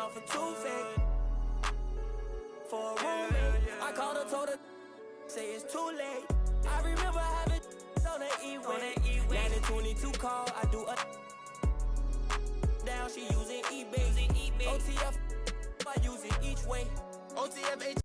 off a toothpick for a roommate. I called her, told her, say it's too late. I remember having on the E-way. Landed 22 call, I do a down, she using eBay. OTF, I use it each way. OTF,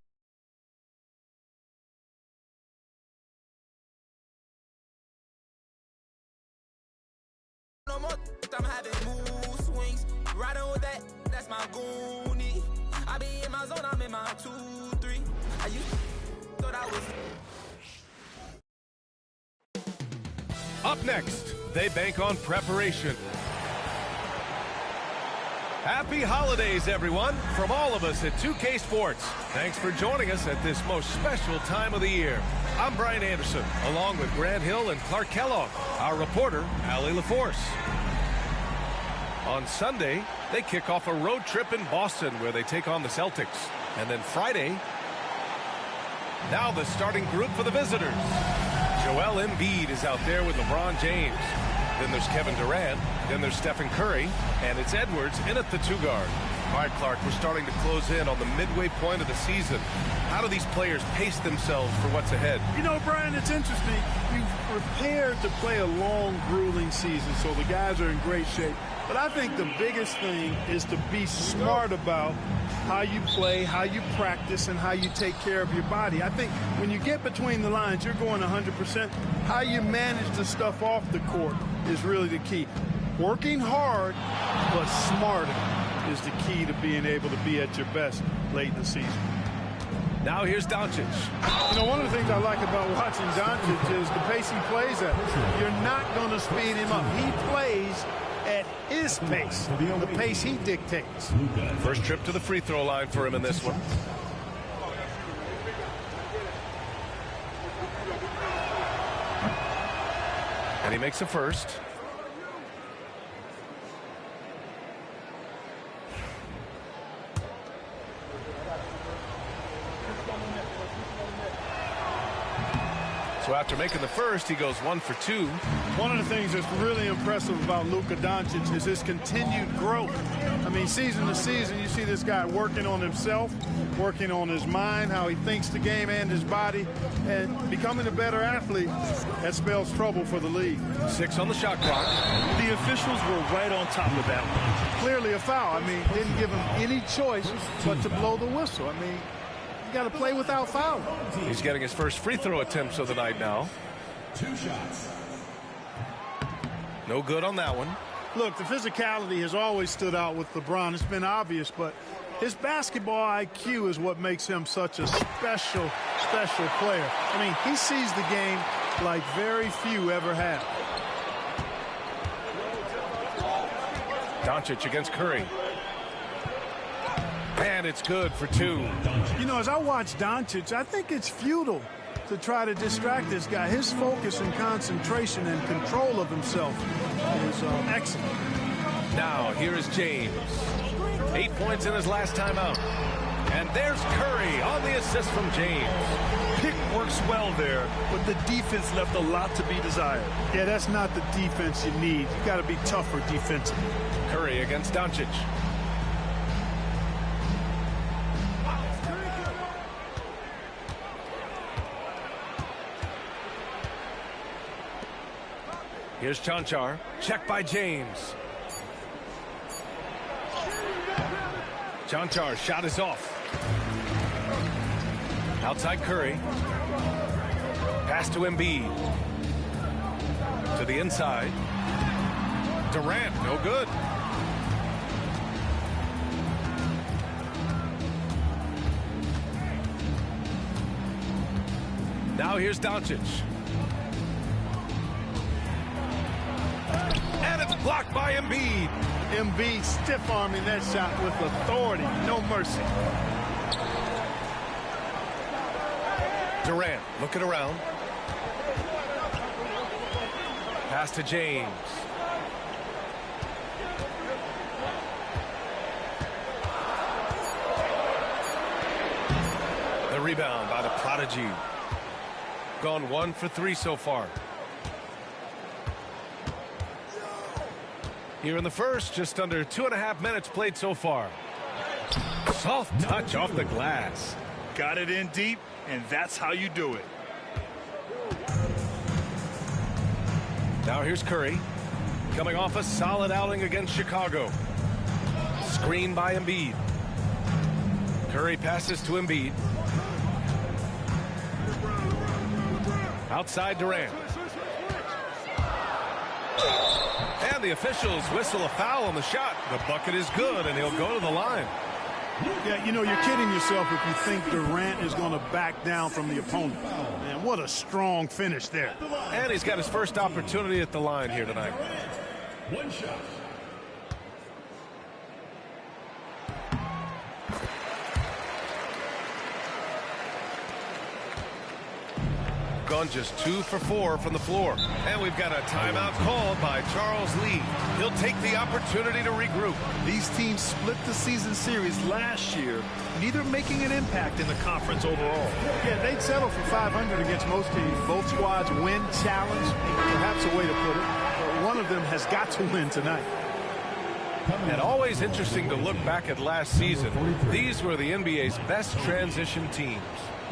no more, I'm having mood swings. Riding with that, that's my goonie. I be in my zone, I'm in my 2-3. I used to thought I was. Up next, they bank on preparation. Happy holidays, everyone, from all of us at 2K Sports. Thanks for joining us at this most special time of the year. I'm Brian Anderson, along with Grant Hill and Clark Kellogg, our reporter, Allie LaForce. On Sunday, they kick off a road trip in Boston where they take on the Celtics. And then Friday, now the starting group for the visitors. Joel Embiid is out there with LeBron James. Then there's Kevin Durant. Then there's Stephen Curry. And it's Edwards in at the 2-guard. All right, Clark, we're starting to close in on the midway point of the season. How do these players pace themselves for what's ahead? You know, Brian, it's interesting. You've prepared to play a long, grueling season, so the guys are in great shape. But I think the biggest thing is to be smart about how you play, how you practice, and how you take care of your body. I think when you get between the lines, you're going 100%. How you manage the stuff off the court is really the key. Working hard, but smarter is the key to being able to be at your best late in the season. Now here's Doncic. You know, one of the things I like about watching Doncic is the pace he plays at. You're not going to speed him up. He plays at his pace, the pace he dictates. First trip to the free throw line for him in this one. And he makes a first. So after making the first, he goes 1 for 2. One of the things that's really impressive about Luka Doncic is his continued growth. I mean, season to season, you see this guy working on himself, working on his mind, how he thinks the game and his body, and becoming a better athlete. That spells trouble for the league. 6 on the shot clock. The officials were right on top of that one. Clearly a foul. I mean, didn't give him any choice but to blow the whistle. I mean, got to play without foul. He's getting his first free throw attempts of the night now. 2 shots. No good on that one. Look, the physicality has always stood out with LeBron. It's been obvious, but his basketball IQ is what makes him such a special player. I mean, he sees the game like very few ever have. Doncic against Curry. And it's good for 2. You know, as I watch Doncic, I think it's futile to try to distract this guy. His focus and concentration and control of himself is excellent. Now, here is James. 8 points in his last time out. And there's Curry on the assist from James. Pick works well there, but the defense left a lot to be desired. Yeah, that's not the defense you need. You got to be tougher defensively. Curry against Doncic. Here's Chanchar. Check by James. Chanchar's shot is off. Outside Curry. Pass to Embiid. To the inside. Durant, no good. Now here's Doncic. And it's blocked by Embiid. Embiid stiff-arming that shot with authority. No mercy. Durant looking around. Pass to James. The rebound by the Prodigy. Gone 1 for 3 so far. Here in the first, just under 2.5 minutes played so far. Soft touch off the glass. Got it in deep, and that's how you do it. Now here's Curry, coming off a solid outing against Chicago. Screen by Embiid. Curry passes to Embiid. Outside Durant. And the officials whistle a foul on the shot. The bucket is good, and he'll go to the line. Yeah, you know, you're kidding yourself if you think Durant is going to back down from the opponent. Man, what a strong finish there. And he's got his first opportunity at the line here tonight. One shot. Gone just 2 for 4 from the floor. And we've got a timeout called by Charles Lee. He'll take the opportunity to regroup. These teams split the season series last year, neither making an impact in the conference overall. Yeah, they'd settle for 500 against most teams. Both squads win, challenge, perhaps a way to put it. But one of them has got to win tonight. And always interesting to look back at last season. These were the NBA's best transition teams.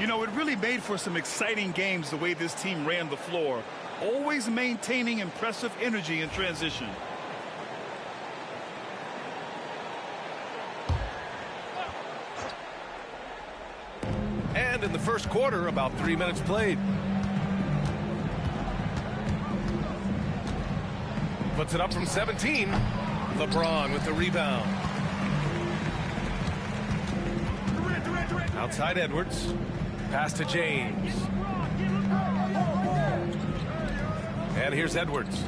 You know, it really made for some exciting games the way this team ran the floor, always maintaining impressive energy in transition. And in the first quarter, about 3 minutes played. Puts it up from 17. LeBron with the rebound. Outside Edwards. Pass to James. And here's Edwards.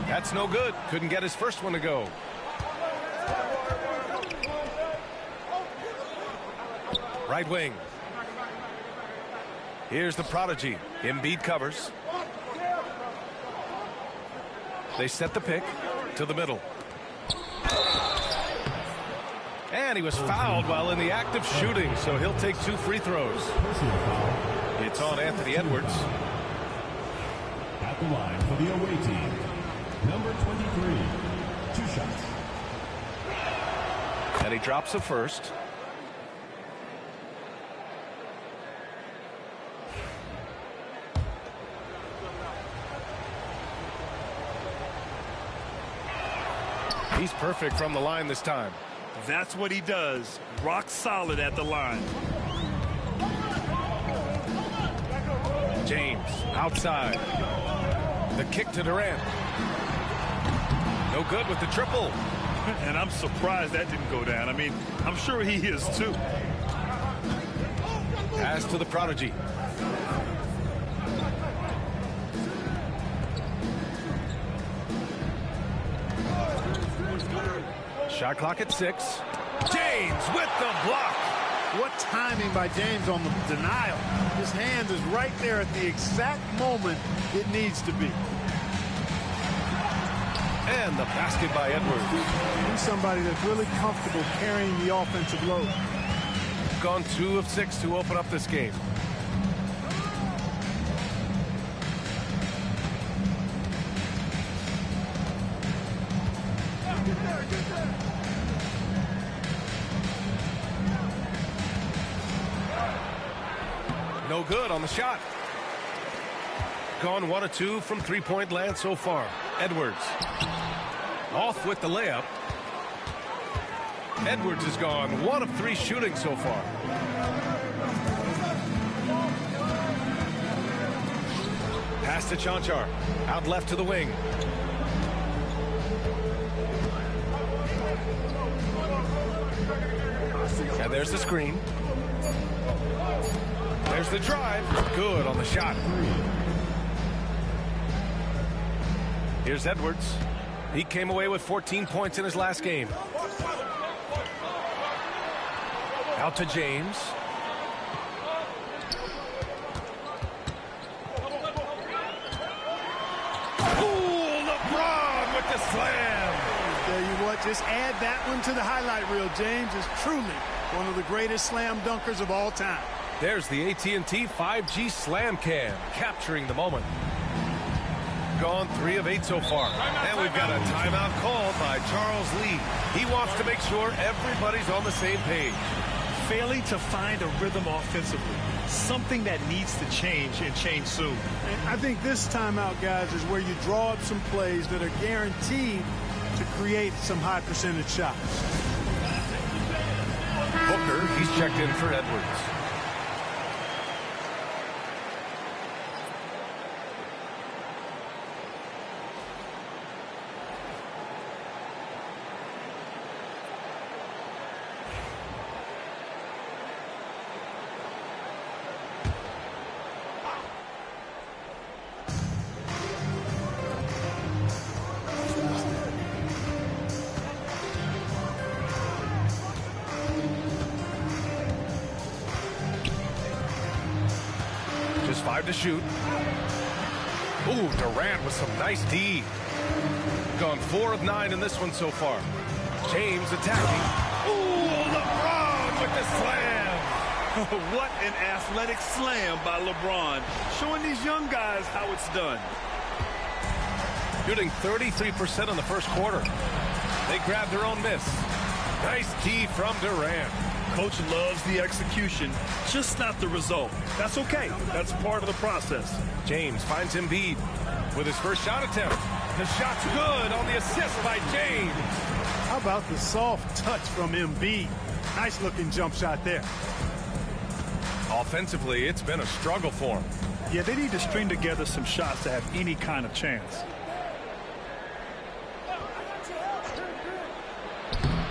That's no good. Couldn't get his first one to go. Right wing. Here's the prodigy. Embiid covers. They set the pick to the middle. And he was fouled while in the act of shooting, so he'll take 2 free throws. It's on Anthony Edwards. At the line for the away team, number 23, 2 shots. And he drops the first. He's perfect from the line this time. That's what he does. Rock solid at the line. James outside. The kick to Durant. No good with the triple. And I'm surprised that didn't go down. I mean, I'm sure he is too. Pass to the prodigy. Shot clock at 6. James with the block. What timing by James on the denial. His hand is right there at the exact moment it needs to be. And the basket by Edwards. He's somebody that's really comfortable carrying the offensive load. Gone 2 of 6 to open up this game. No good on the shot. Gone 1 of 2 from three-point land so far. Edwards off with the layup. Edwards has gone 1 of 3 shooting so far. Pass to Chanchar. Out left to the wing. And there's the screen. There's the drive. Good on the shot. Here's Edwards. He came away with 14 points in his last game. Out to James. Ooh, LeBron with the slam. Tell you what, just add that one to the highlight reel. James is truly one of the greatest slam dunkers of all time. There's the AT&T 5G Slam Cam, capturing the moment. gone 3 of 8 so far. And we've got a timeout called by Charles Lee. He wants to make sure everybody's on the same page. Failing to find a rhythm offensively. Something that needs to change and change soon. And I think this timeout, guys, is where you draw up some plays that are guaranteed to create some high percentage shots. Booker, he's checked in for Edwards. Just 5 to shoot. Ooh, Durant with some nice D. Gone 4 of 9 in this one so far. James attacking. Ooh, LeBron with the slam. What an athletic slam by LeBron. Showing these young guys how it's done. Shooting 33% in the first quarter. They grabbed their own miss. Nice D from Durant. Coach loves the execution, just not the result. That's okay. That's part of the process. James finds Embiid with his first shot attempt. The shot's good on the assist by James. How about the soft touch from Embiid? Nice looking jump shot there. Offensively, it's been a struggle for him. Yeah, they need to string together some shots to have any kind of chance.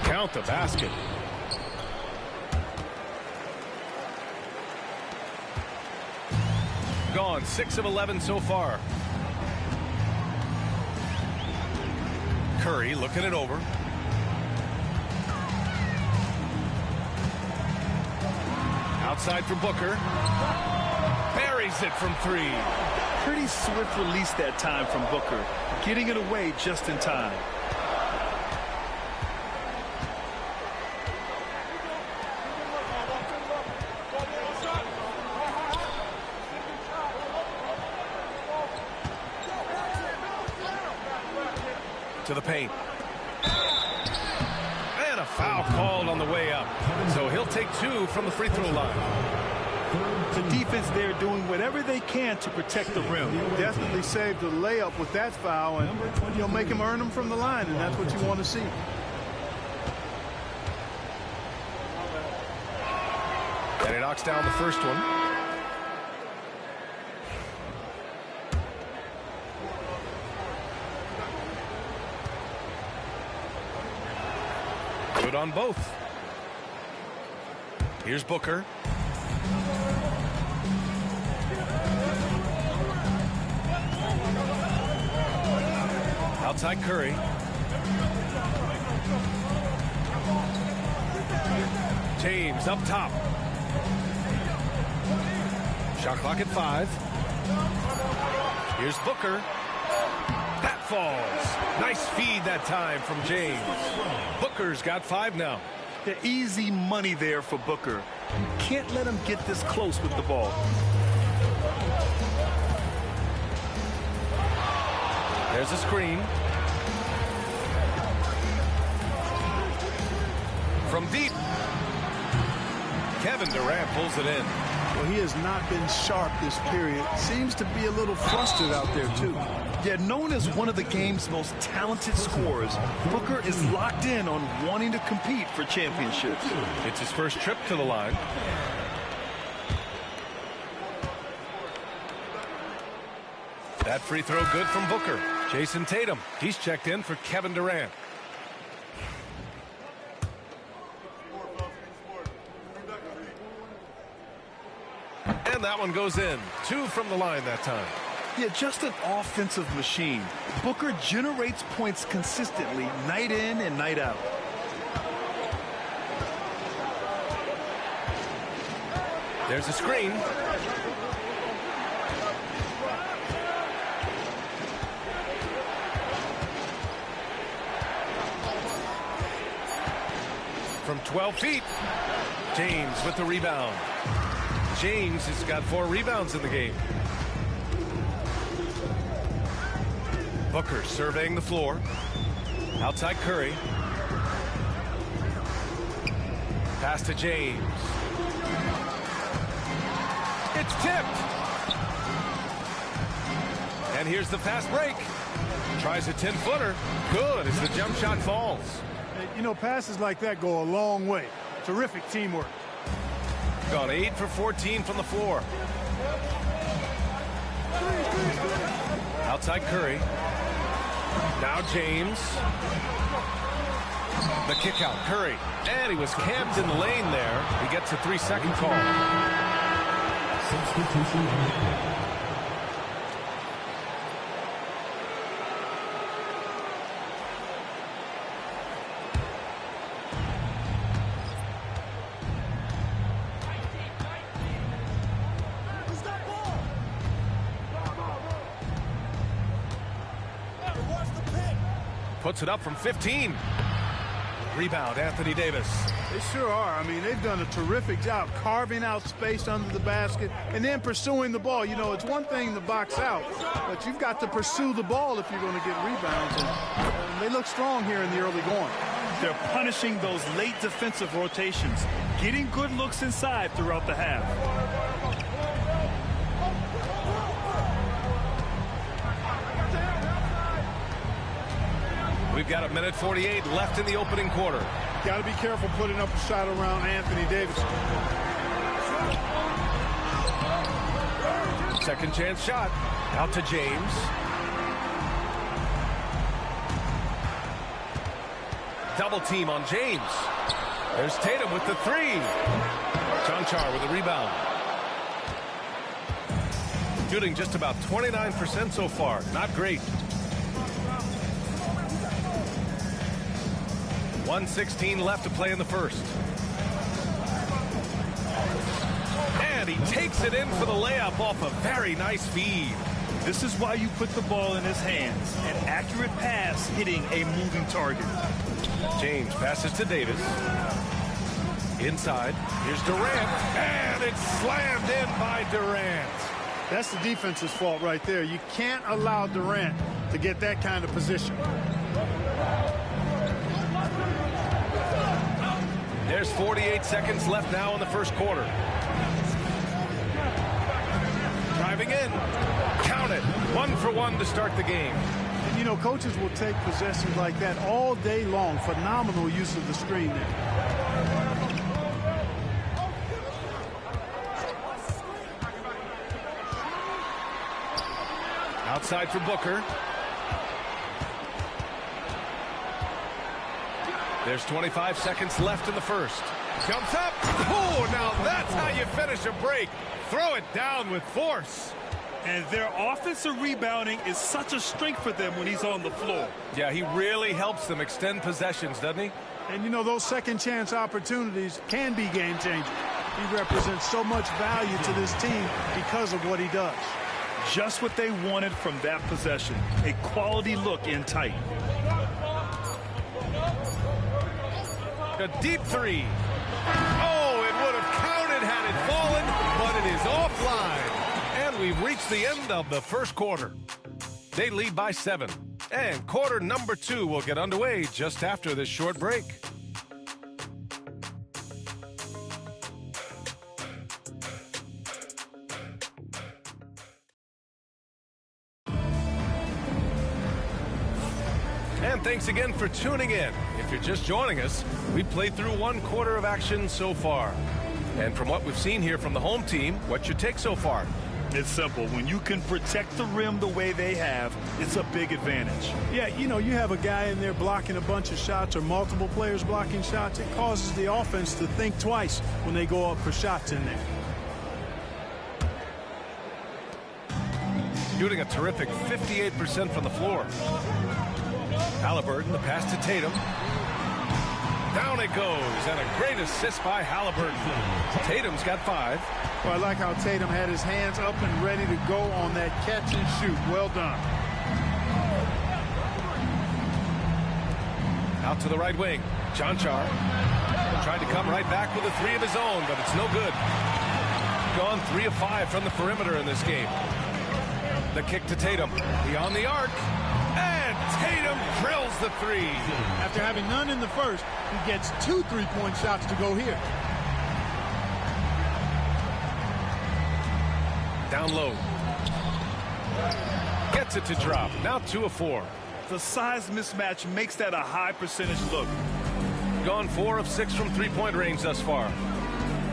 Count the basket. Gone 6 of 11 so far. Curry looking it over. Outside for Booker. Buries it from 3. Pretty swift release that time from Booker, getting it away just in time. To the paint. And a foul called on the way up. So he'll take 2 from the free throw line. The defense there doing whatever they can to protect the rim. Definitely saved the layup with that foul, and you'll make him earn them from the line, and that's what you want to see. And he knocks down the first one. Good on both. Here's Booker. Outside Curry. James up top. Shot clock at 5. Here's Booker. That falls. Nice feed that time from James. Booker's got 5 now. The easy money there for Booker. Can't let him get this close with the ball. There's a screen. From deep. Kevin Durant pulls it in. Well, he has not been sharp this period. Seems to be a little flustered out there, too. Yet known as one of the game's most talented scorers, Booker is locked in on wanting to compete for championships. It's his first trip to the line. That free throw good from Booker. Jason Tatum, he's checked in for Kevin Durant. And that one goes in. 2 from the line that time. Yeah, just an offensive machine. Booker generates points consistently, night in and night out. There's a screen. From 12 feet. James with the rebound. James has got 4 rebounds in the game. Booker surveying the floor. Outside Curry. Pass to James. It's tipped. And here's the fast break. Tries a 10-footer. Good as the jump shot falls. You know, passes like that go a long way. Terrific teamwork. Gone 8 for 14 from the floor. Outside Curry. Now James. The kick out. Curry. And he was camped in the lane there. He gets a 3-second call. Substitution on the play. Puts it up from 15. Rebound, Anthony Davis. They sure are. I mean, they've done a terrific job carving out space under the basket and then pursuing the ball. You know, it's one thing to box out, but you've got to pursue the ball if you're going to get rebounds. And they look strong here in the early going. They're punishing those late defensive rotations, getting good looks inside throughout the half. We've got a minute 48 left in the opening quarter. Got to be careful putting up a shot around Anthony Davis. Second chance shot. Out to James. Double team on James. There's Tatum with the 3. Chanchar with the rebound. Shooting just about 29% so far. Not great. 1:16 left to play in the first. And he takes it in for the layup off a very nice feed. This is why you put the ball in his hands. An accurate pass hitting a moving target. James passes to Davis. Inside. Here's Durant. And it's slammed in by Durant. That's the defense's fault right there. You can't allow Durant to get that kind of position. There's 48 seconds left now in the first quarter. Driving in. Count it. 1 for 1 to start the game. And, you know, coaches will take possessions like that all day long. Phenomenal use of the screen there. Outside for Booker. There's 25 seconds left in the first. Jumps up. Oh, now that's how you finish a break. Throw it down with force. And their offensive rebounding is such a strength for them when he's on the floor. Yeah, he really helps them extend possessions, doesn't he? And, you know, those second chance opportunities can be game changing. He represents so much value to this team because of what he does. Just what they wanted from that possession. A quality look in tight. A deep 3. Oh, it would have counted had it fallen, but it is offline. And we've reached the end of the first quarter. They lead by 7. And quarter number 2 will get underway just after this short break. And thanks again for tuning in. If you're just joining us, we've played through 1 quarter of action so far. And from what we've seen here from the home team, what's your take so far? It's simple. When you can protect the rim the way they have, it's a big advantage. Yeah, you know, you have a guy in there blocking a bunch of shots or multiple players blocking shots. It causes the offense to think twice when they go up for shots in there. Shooting a terrific 58% from the floor. Halliburton, the pass to Tatum. Down it goes, and a great assist by Halliburton. Tatum's got 5. Well, I like how Tatum had his hands up and ready to go on that catch and shoot. Well done. Out to the right wing. Chanchar tried to come right back with a 3 of his own, but it's no good. Gone 3 of 5 from the perimeter in this game. The kick to Tatum. He on the arc. Tatum drills the three. After having none in the first, he gets 2 3-point shots to go here. Down low. Gets it to drop. Now 2 of 4. The size mismatch makes that a high percentage look. Gone 4 of 6 from three-point range thus far.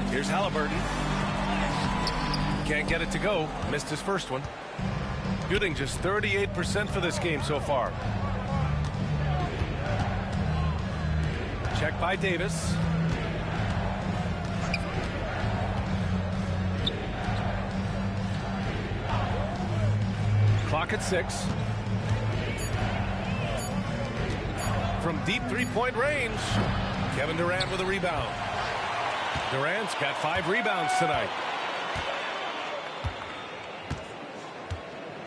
Here's Halliburton. Can't get it to go. Missed his first one. Shooting just 38% for this game so far. Check by Davis. Clock at 6. From deep three-point range, Kevin Durant with a rebound. Durant's got 5 rebounds tonight.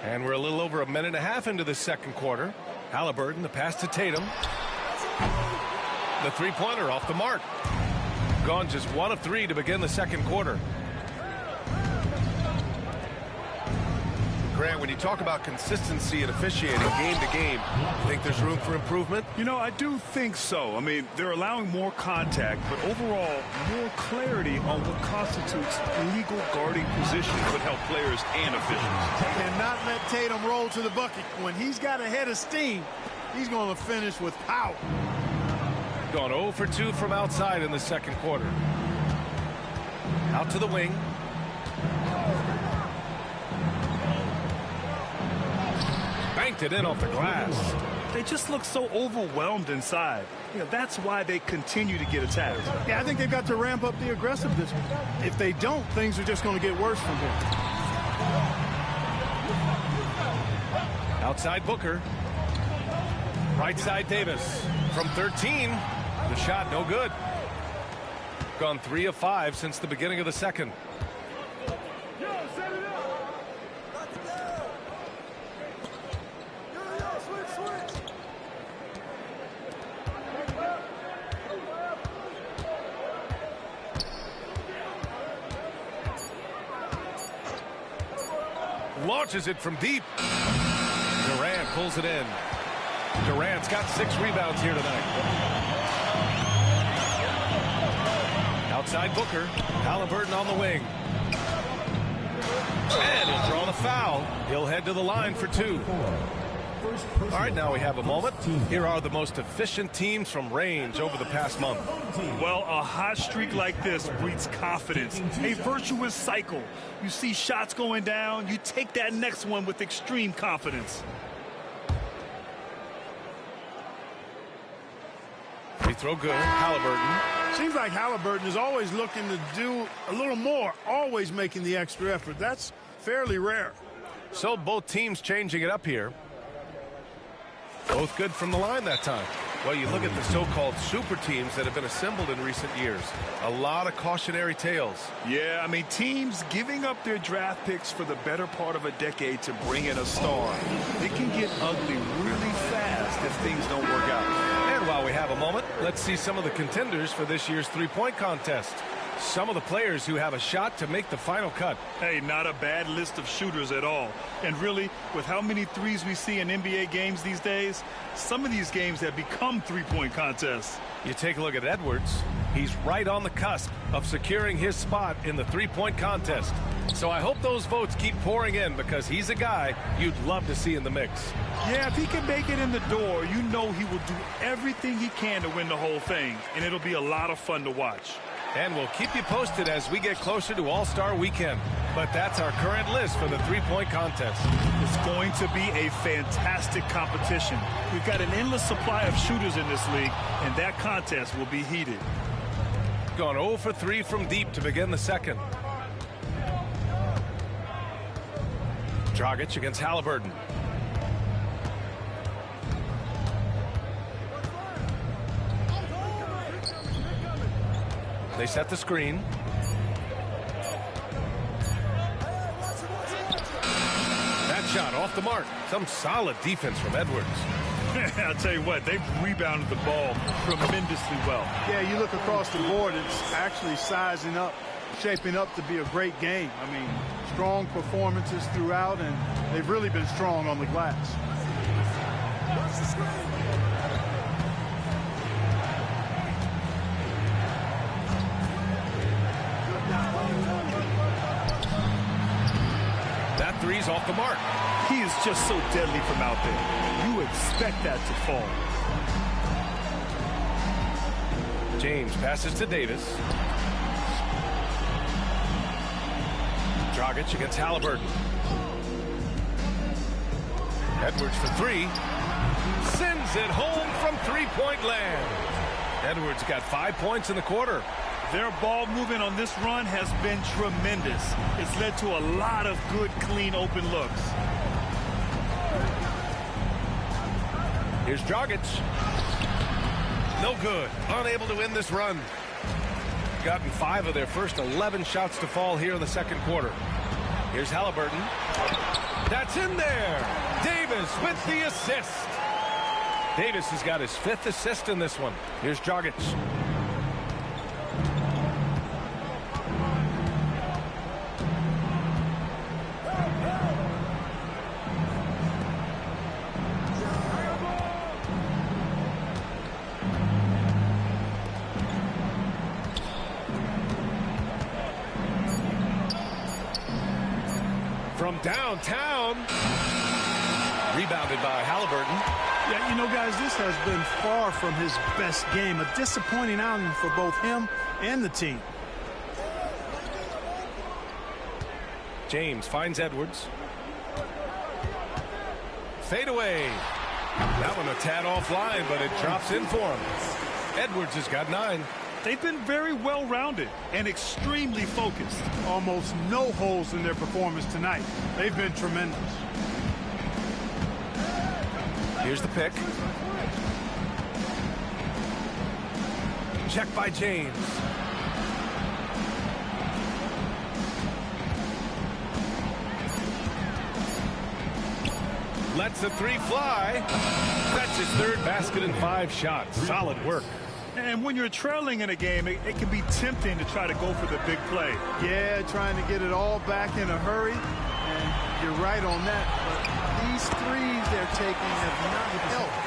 And we're a little over a minute and a half into the second quarter. Halliburton, the pass to Tatum. The three-pointer off the mark. Gone just 1 of 3 to begin the second quarter. Grant, when you talk about consistency and officiating game to game, you think there's room for improvement? You know, I do think so. I mean, they're allowing more contact, but overall, more clarity on what constitutes legal guarding position could help players and officials. Cannot let Tatum roll to the bucket. When he's got a head of steam, he's going to finish with power. Gone 0 for 2 from outside in the second quarter. Out to the wing. Banked it in off the glass. They just look so overwhelmed inside. You know, that's why they continue to get attacked. Yeah, I think they've got to ramp up the aggressiveness. If they don't, things are just going to get worse from here. Outside Booker. Right side Davis. From 13. The shot no good. Gone 3 of 5 since the beginning of the second. Launches it from deep. Durant pulls it in. Durant's got 6 rebounds here tonight. Outside Booker. Halliburton on the wing. And he'll draw the foul. He'll head to the line for 2. All right, now we have a moment. Here are the most efficient teams from range over the past month. Well, a hot streak like this breeds confidence, a virtuous cycle. You see shots going down, you take that next one with extreme confidence. Free throw good. Halliburton. Seems like Halliburton is always looking to do a little more, always making the extra effort. That's fairly rare. So both teams changing it up here. Both good from the line that time. Well, you look at the so-called super teams that have been assembled in recent years. A lot of cautionary tales. Yeah, I mean, teams giving up their draft picks for the better part of a decade to bring in a star. It can get ugly really fast if things don't work out. And while we have a moment, let's see some of the contenders for this year's three-point contest. Some of the players who have a shot to make the final cut. Hey, not a bad list of shooters at all. And really, with how many threes we see in NBA games these days, some of these games have become three-point contests. You take a look at Edwards. He's right on the cusp of securing his spot in the three-point contest. So I hope those votes keep pouring in because he's a guy you'd love to see in the mix. Yeah, if he can make it in the door, you know he will do everything he can to win the whole thing. And it'll be a lot of fun to watch. And we'll keep you posted as we get closer to All-Star Weekend. But that's our current list for the three-point contest. It's going to be a fantastic competition. We've got an endless supply of shooters in this league, and that contest will be heated. Gone 0 for 3 from deep to begin the second. Dragic against Halliburton. They set the screen. That shot off the mark. Some solid defense from Edwards. I'll tell you what, they've rebounded the ball tremendously well. Yeah, you look across the board, it's actually sizing up, shaping up to be a great game. I mean, strong performances throughout, and they've really been strong on the glass. That three's off the mark. He is just so deadly from out there. You expect that to fall. James passes to Davis. Dragic against Halliburton. Edwards for three. Sends it home from three-point land. Edwards got 5 points in the quarter. Their ball movement on this run has been tremendous. It's led to a lot of good, clean, open looks. Here's Dragic. No good. Unable to win this run. Gotten 5 of their first 11 shots to fall here in the second quarter. Here's Halliburton. That's in there. Davis with the assist. Davis has got his 5th assist in this one. Here's Dragic. From downtown. Rebounded by Halliburton. Yeah, you know, guys, this has been far from his best game. A disappointing outing for both him and the team. James finds Edwards. Fade away. That one a tad offline, but it drops in for him. Edwards has got 9. They've been very well-rounded and extremely focused. Almost no holes in their performance tonight. They've been tremendous. Here's the pick. Check by James. Lets the three fly. That's his 3rd basket in 5 shots. Solid work. And when you're trailing in a game, it can be tempting to try to go for the big play. Yeah, trying to get it all back in a hurry. And you're right on that. But these threes they're taking have not helped.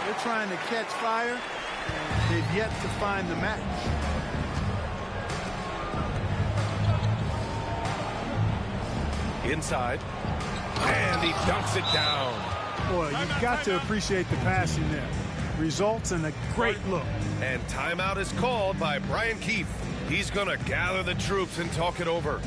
They're trying to catch fire, and they've yet to find the match. Inside. And he dunks it down. Boy, you've got to appreciate the passing there. Results in a great look. And timeout is called by Brian Keefe. He's going to gather the troops and talk it over.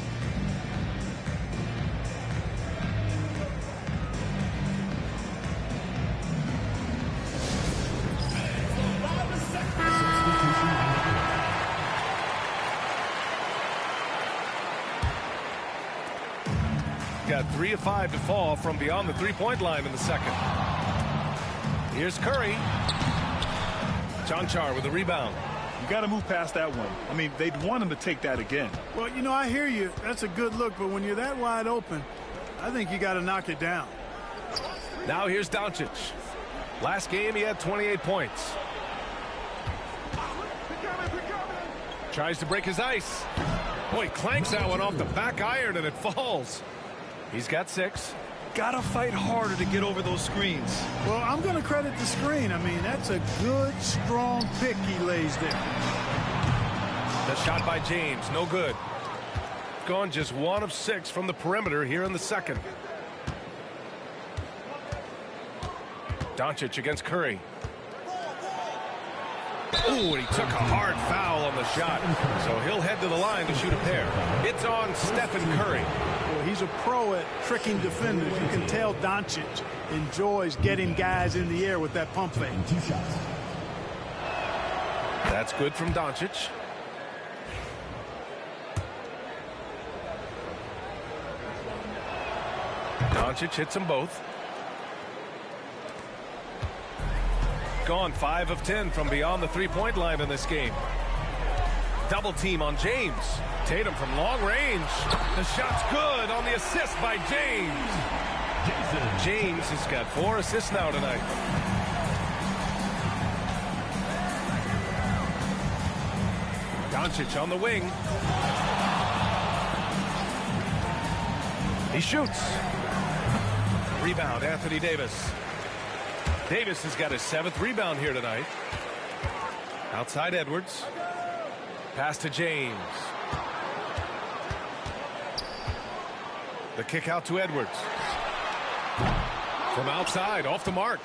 Got 3 of 5 to fall from beyond the three-point line in the second. Here's Curry. Jonchar with the rebound. You got to move past that one. I mean, they'd want him to take that again. Well, you know, I hear you. That's a good look, but when you're that wide open, I think you got to knock it down. Now here's Doncic. Last game, he had 28 points. Tries to break his ice. Boy, clanks that one off the back iron, and it falls. He's got 6. Gotta fight harder to get over those screens. Well, I'm going to credit the screen. I mean, that's a good, strong pick he lays there. The shot by James, no good. Gone just 1 of 6 from the perimeter here in the second. Doncic against Curry. Ooh, and he took a hard foul on the shot. So he'll head to the line to shoot a pair. It's on Stephen Curry. Well, he's a pro at tricking defenders. You can tell Doncic enjoys getting guys in the air with that pump fake. 2 shots. That's good from Doncic. Doncic hits them both. Gone 5 of 10 from beyond the three-point line in this game. Double team on James. Tatum from long range. The shot's good on the assist by James. James has got 4 assists now tonight. Doncic on the wing. He shoots. Rebound, Anthony Davis. Davis has got his 7th rebound here tonight. Outside Edwards. Pass to James. The kick out to Edwards. From outside, off the mark.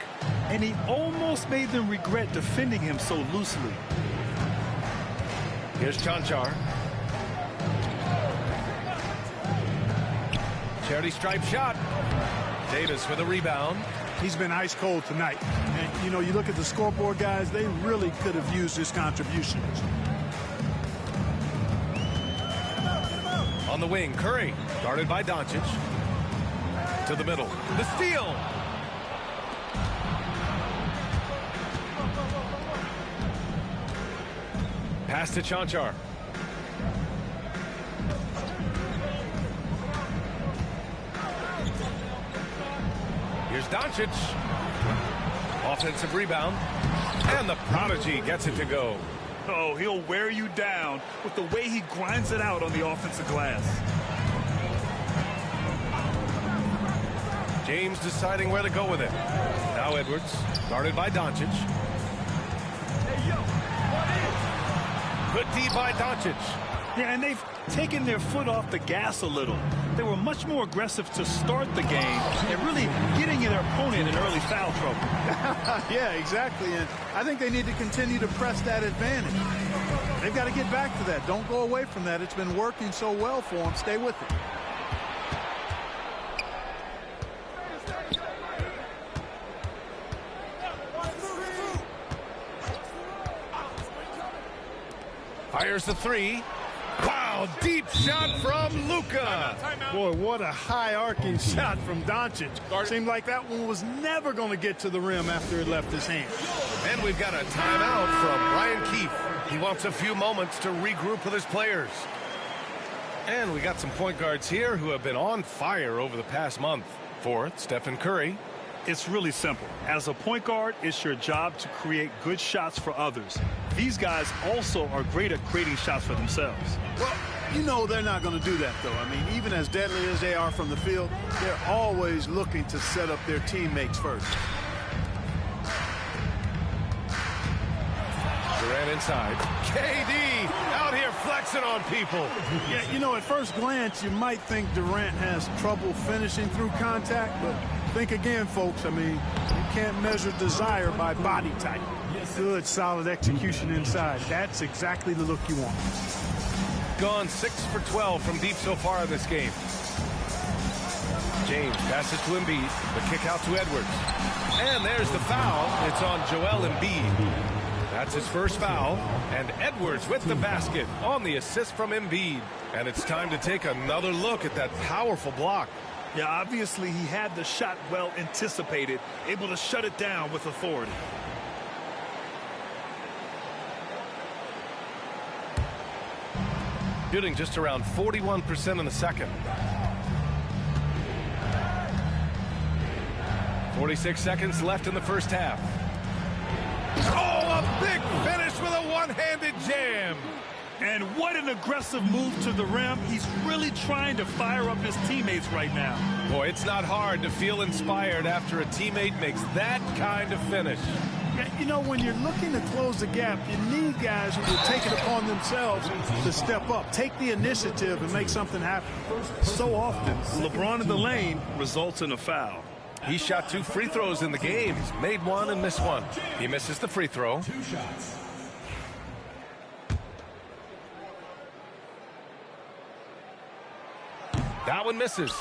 And he almost made them regret defending him so loosely. Here's Chanchar. Charity stripe shot. Davis with a rebound. He's been ice cold tonight. And, you know, you look at the scoreboard, guys, they really could have used his contributions. On the wing, Curry. Guarded by Doncic. To the middle. The steal. Pass to Chanchar. Here's Doncic. Offensive rebound. And the prodigy gets it to go. Oh, he'll wear you down with the way he grinds it out on the offensive glass. James deciding where to go with it. Now Edwards, guarded by Doncic. Good D by Doncic. Yeah, and they've taken their foot off the gas a little. They were much more aggressive to start the game and really getting their opponent in early foul trouble. Yeah, exactly. And I think they need to continue to press that advantage. They've got to get back to that. Don't go away from that. It's been working so well for them. Stay with it. Fires the 3. Wow, deep shot from Luka. Boy, what a high-arcing shot from Doncic. Seemed like that one was never going to get to the rim after it left his hand. And we've got a timeout from Ryan Keefe. He wants a few moments to regroup with his players. And we got some point guards here who have been on fire over the past month. Fourth, Stephen Curry. It's really simple. As a point guard, it's your job to create good shots for others. These guys also are great at creating shots for themselves. Well, you know they're not going to do that, though. I mean, even as deadly as they are from the field, they're always looking to set up their teammates first. Durant inside. KD out here flexing on people. Yeah, you know, at first glance, you might think Durant has trouble finishing through contact, but think again, folks. I mean, you can't measure desire by body type. Good, solid execution inside. That's exactly the look you want. Gone 6 for 12 from deep so far in this game. James passes to Embiid. The kick out to Edwards. And there's the foul. It's on Joel Embiid. That's his first foul. And Edwards with the basket on the assist from Embiid. And it's time to take another look at that powerful block. Yeah, obviously he had the shot well anticipated, able to shut it down with authority. Shooting just around 41% in the second. 46 seconds left in the first half. Oh, a big finish with a one-handed jam. And what an aggressive move to the rim. He's really trying to fire up his teammates right now. Boy, it's not hard to feel inspired after a teammate makes that kind of finish. Yeah, you know, when you're looking to close the gap, you need guys who will take it upon themselves to step up, take the initiative, and make something happen. So often, LeBron in the lane results in a foul. He shot 2 free throws in the game. He's made 1 and missed 1. He misses the free throw. 2 shots. That one misses.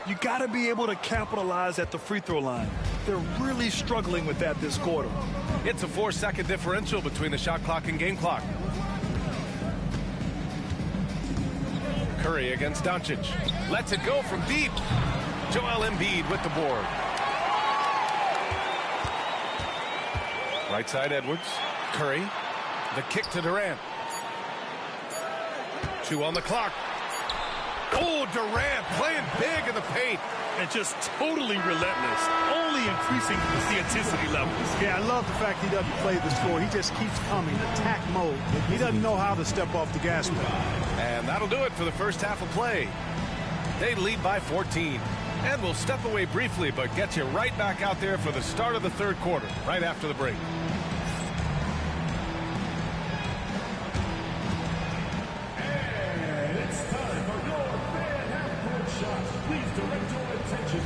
You got to be able to capitalize at the free throw line. They're really struggling with that this quarter. It's a 4-second differential between the shot clock and game clock. Curry against Doncic. Lets it go from deep. Joel Embiid with the board. Right side Edwards. Curry. The kick to Durant. 2 on the clock. Oh, Durant playing big in the paint. And just totally relentless, only increasing the intensity levels. Yeah, I love the fact he doesn't play the score. He just keeps coming, attack mode. He doesn't know how to step off the gas pedal. And that'll do it for the first half of play. They lead by 14. And we'll step away briefly, but get you right back out there for the start of the third quarter, right after the break. And it's time for your fan half-court shot. Please direct your attention.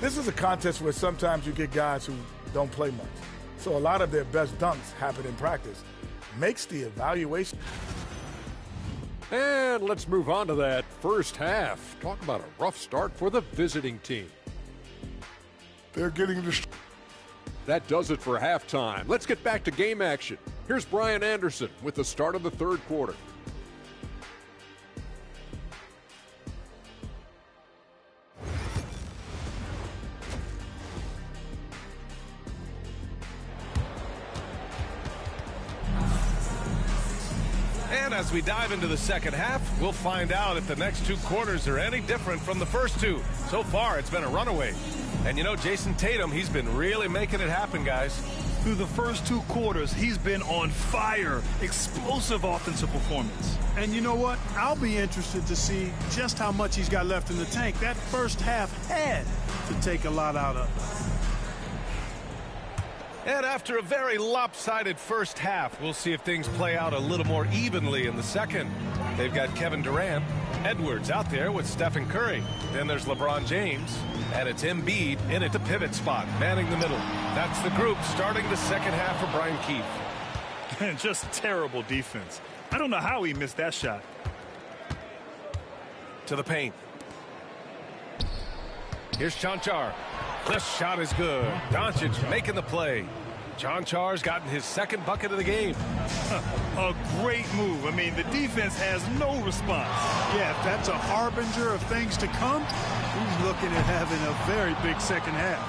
This is a contest where sometimes you get guys who don't play much. So a lot of their best dunks happen in practice. Makes the evaluation. And let's move on to that first half. Talk about a rough start for the visiting team. They're getting the... That does it for halftime. Let's get back to game action. Here's Brian Anderson with the start of the third quarter. And as we dive into the second half, we'll find out if the next two quarters are any different from the first two. So far, it's been a runaway. And you know, Jason Tatum, he's been really making it happen, guys. Through the first two quarters, he's been on fire. Explosive offensive performance. And you know what? I'll be interested to see just how much he's got left in the tank. That first half had to take a lot out of it. And after a very lopsided first half, we'll see if things play out a little more evenly in the second. They've got Kevin Durant, Edwards out there with Stephen Curry. Then there's LeBron James, and it's Embiid in at the pivot spot, manning the middle. That's the group starting the second half for Brian Keefe. And just terrible defense. I don't know how he missed that shot. To the paint. Here's Cancar. This shot is good. Doncic making the play. Cancar's gotten his second bucket of the game. A great move. I mean, the defense has no response. Yeah, if that's a harbinger of things to come, he's looking at having a very big second half.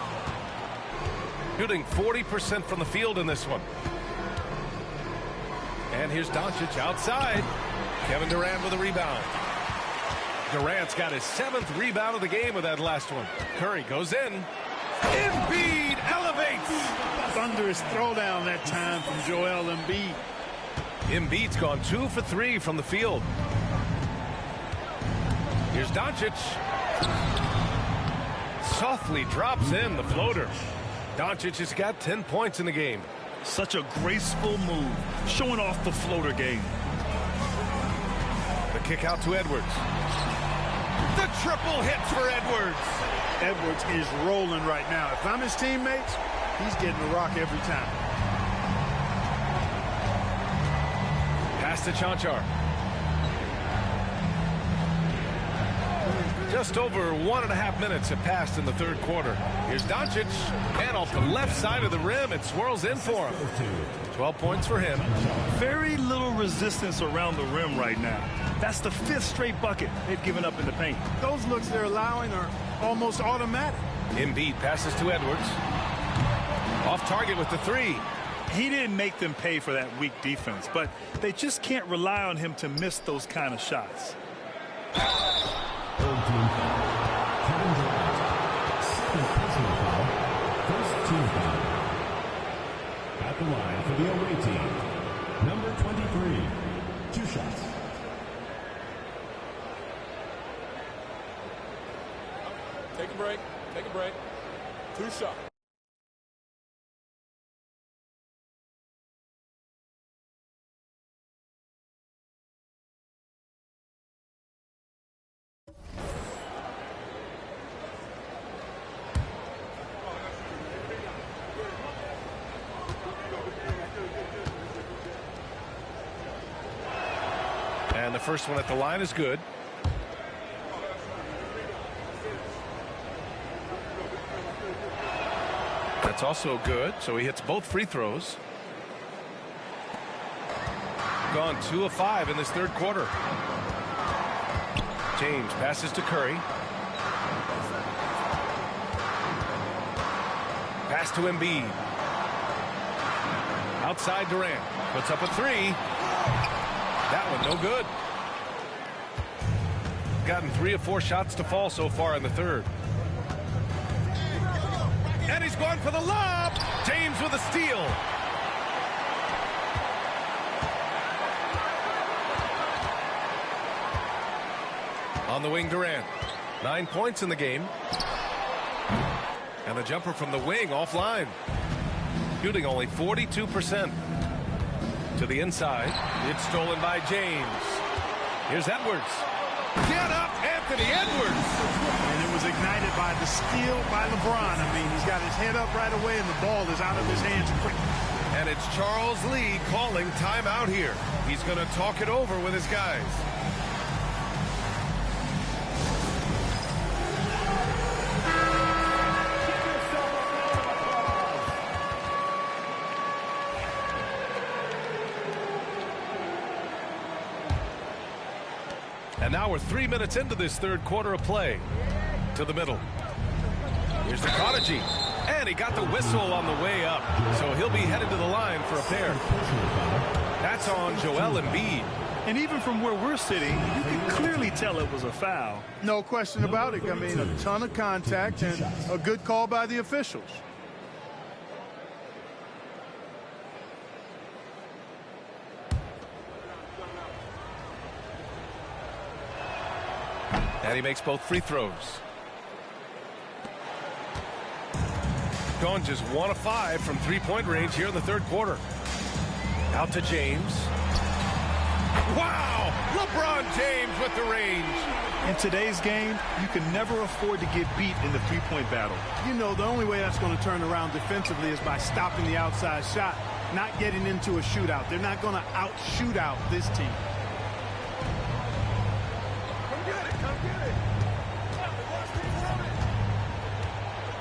Shooting 40% from the field in this one. And here's Doncic outside. Kevin Durant with a rebound. Durant's got his 7th rebound of the game with that last one. Curry goes in. Embiid elevates. Thunderous throwdown that time from Joel Embiid. Embiid's gone 2 for 3 from the field. Here's Doncic. Softly drops in the floater. Doncic has got 10 points in the game. Such a graceful move, showing off the floater game. The kick out to Edwards. The triple hit for Edwards. Edwards is rolling right now. If I'm his teammates, he's getting the rock every time. Pass to Cancar. Just over 1.5 minutes have passed in the third quarter. Here's Doncic, and off the left side of the rim, it swirls in for him. 12 points for him. Very little resistance around the rim right now. That's the 5th straight bucket they've given up in the paint. Those looks they're allowing are almost automatic. Embiid passes to Edwards. Off target with the 3. He didn't make them pay for that weak defense, but they just can't rely on him to miss those kind of shots. Third team foul. Kevin Durant. Second personal foul. First team foul. At the line for the away team, number 23. 2 shots. Take a break. Take a break. 2 shots. And the first one at the line is good. That's also good, so he hits both free throws. Gone 2 of 5 in this third quarter. James passes to Curry. Pass to Embiid. Outside Durant. Puts up a 3. That one no good. Gotten 3 of 4 shots to fall so far in the third. And he's going for the lob. James with a steal. On the wing, Durant. 9 points in the game. And the jumper from the wing offline. Shooting only 42%. To the inside. It's stolen by James. Here's Edwards. Get up, Anthony Edwards! And it was ignited by the steal by LeBron. I mean, he's got his head up right away, and the ball is out of his hands quick. And it's Charles Lee calling timeout here. He's going to talk it over with his guys. And now we're 3 minutes into this third quarter of play. To the middle. Here's the Prodigy. And he got the whistle on the way up. So he'll be headed to the line for a pair. That's on Joel Embiid. And even from where we're sitting, you can clearly tell it was a foul. No question about it. I mean, a ton of contact and a good call by the officials. And he makes both free throws. Gone just 1 of 5 from three-point range here in the third quarter. Out to James. Wow! LeBron James with the range. In today's game, you can never afford to get beat in the three-point battle. You know, the only way that's going to turn around defensively is by stopping the outside shot, not getting into a shootout. They're not going to out-shootout this team.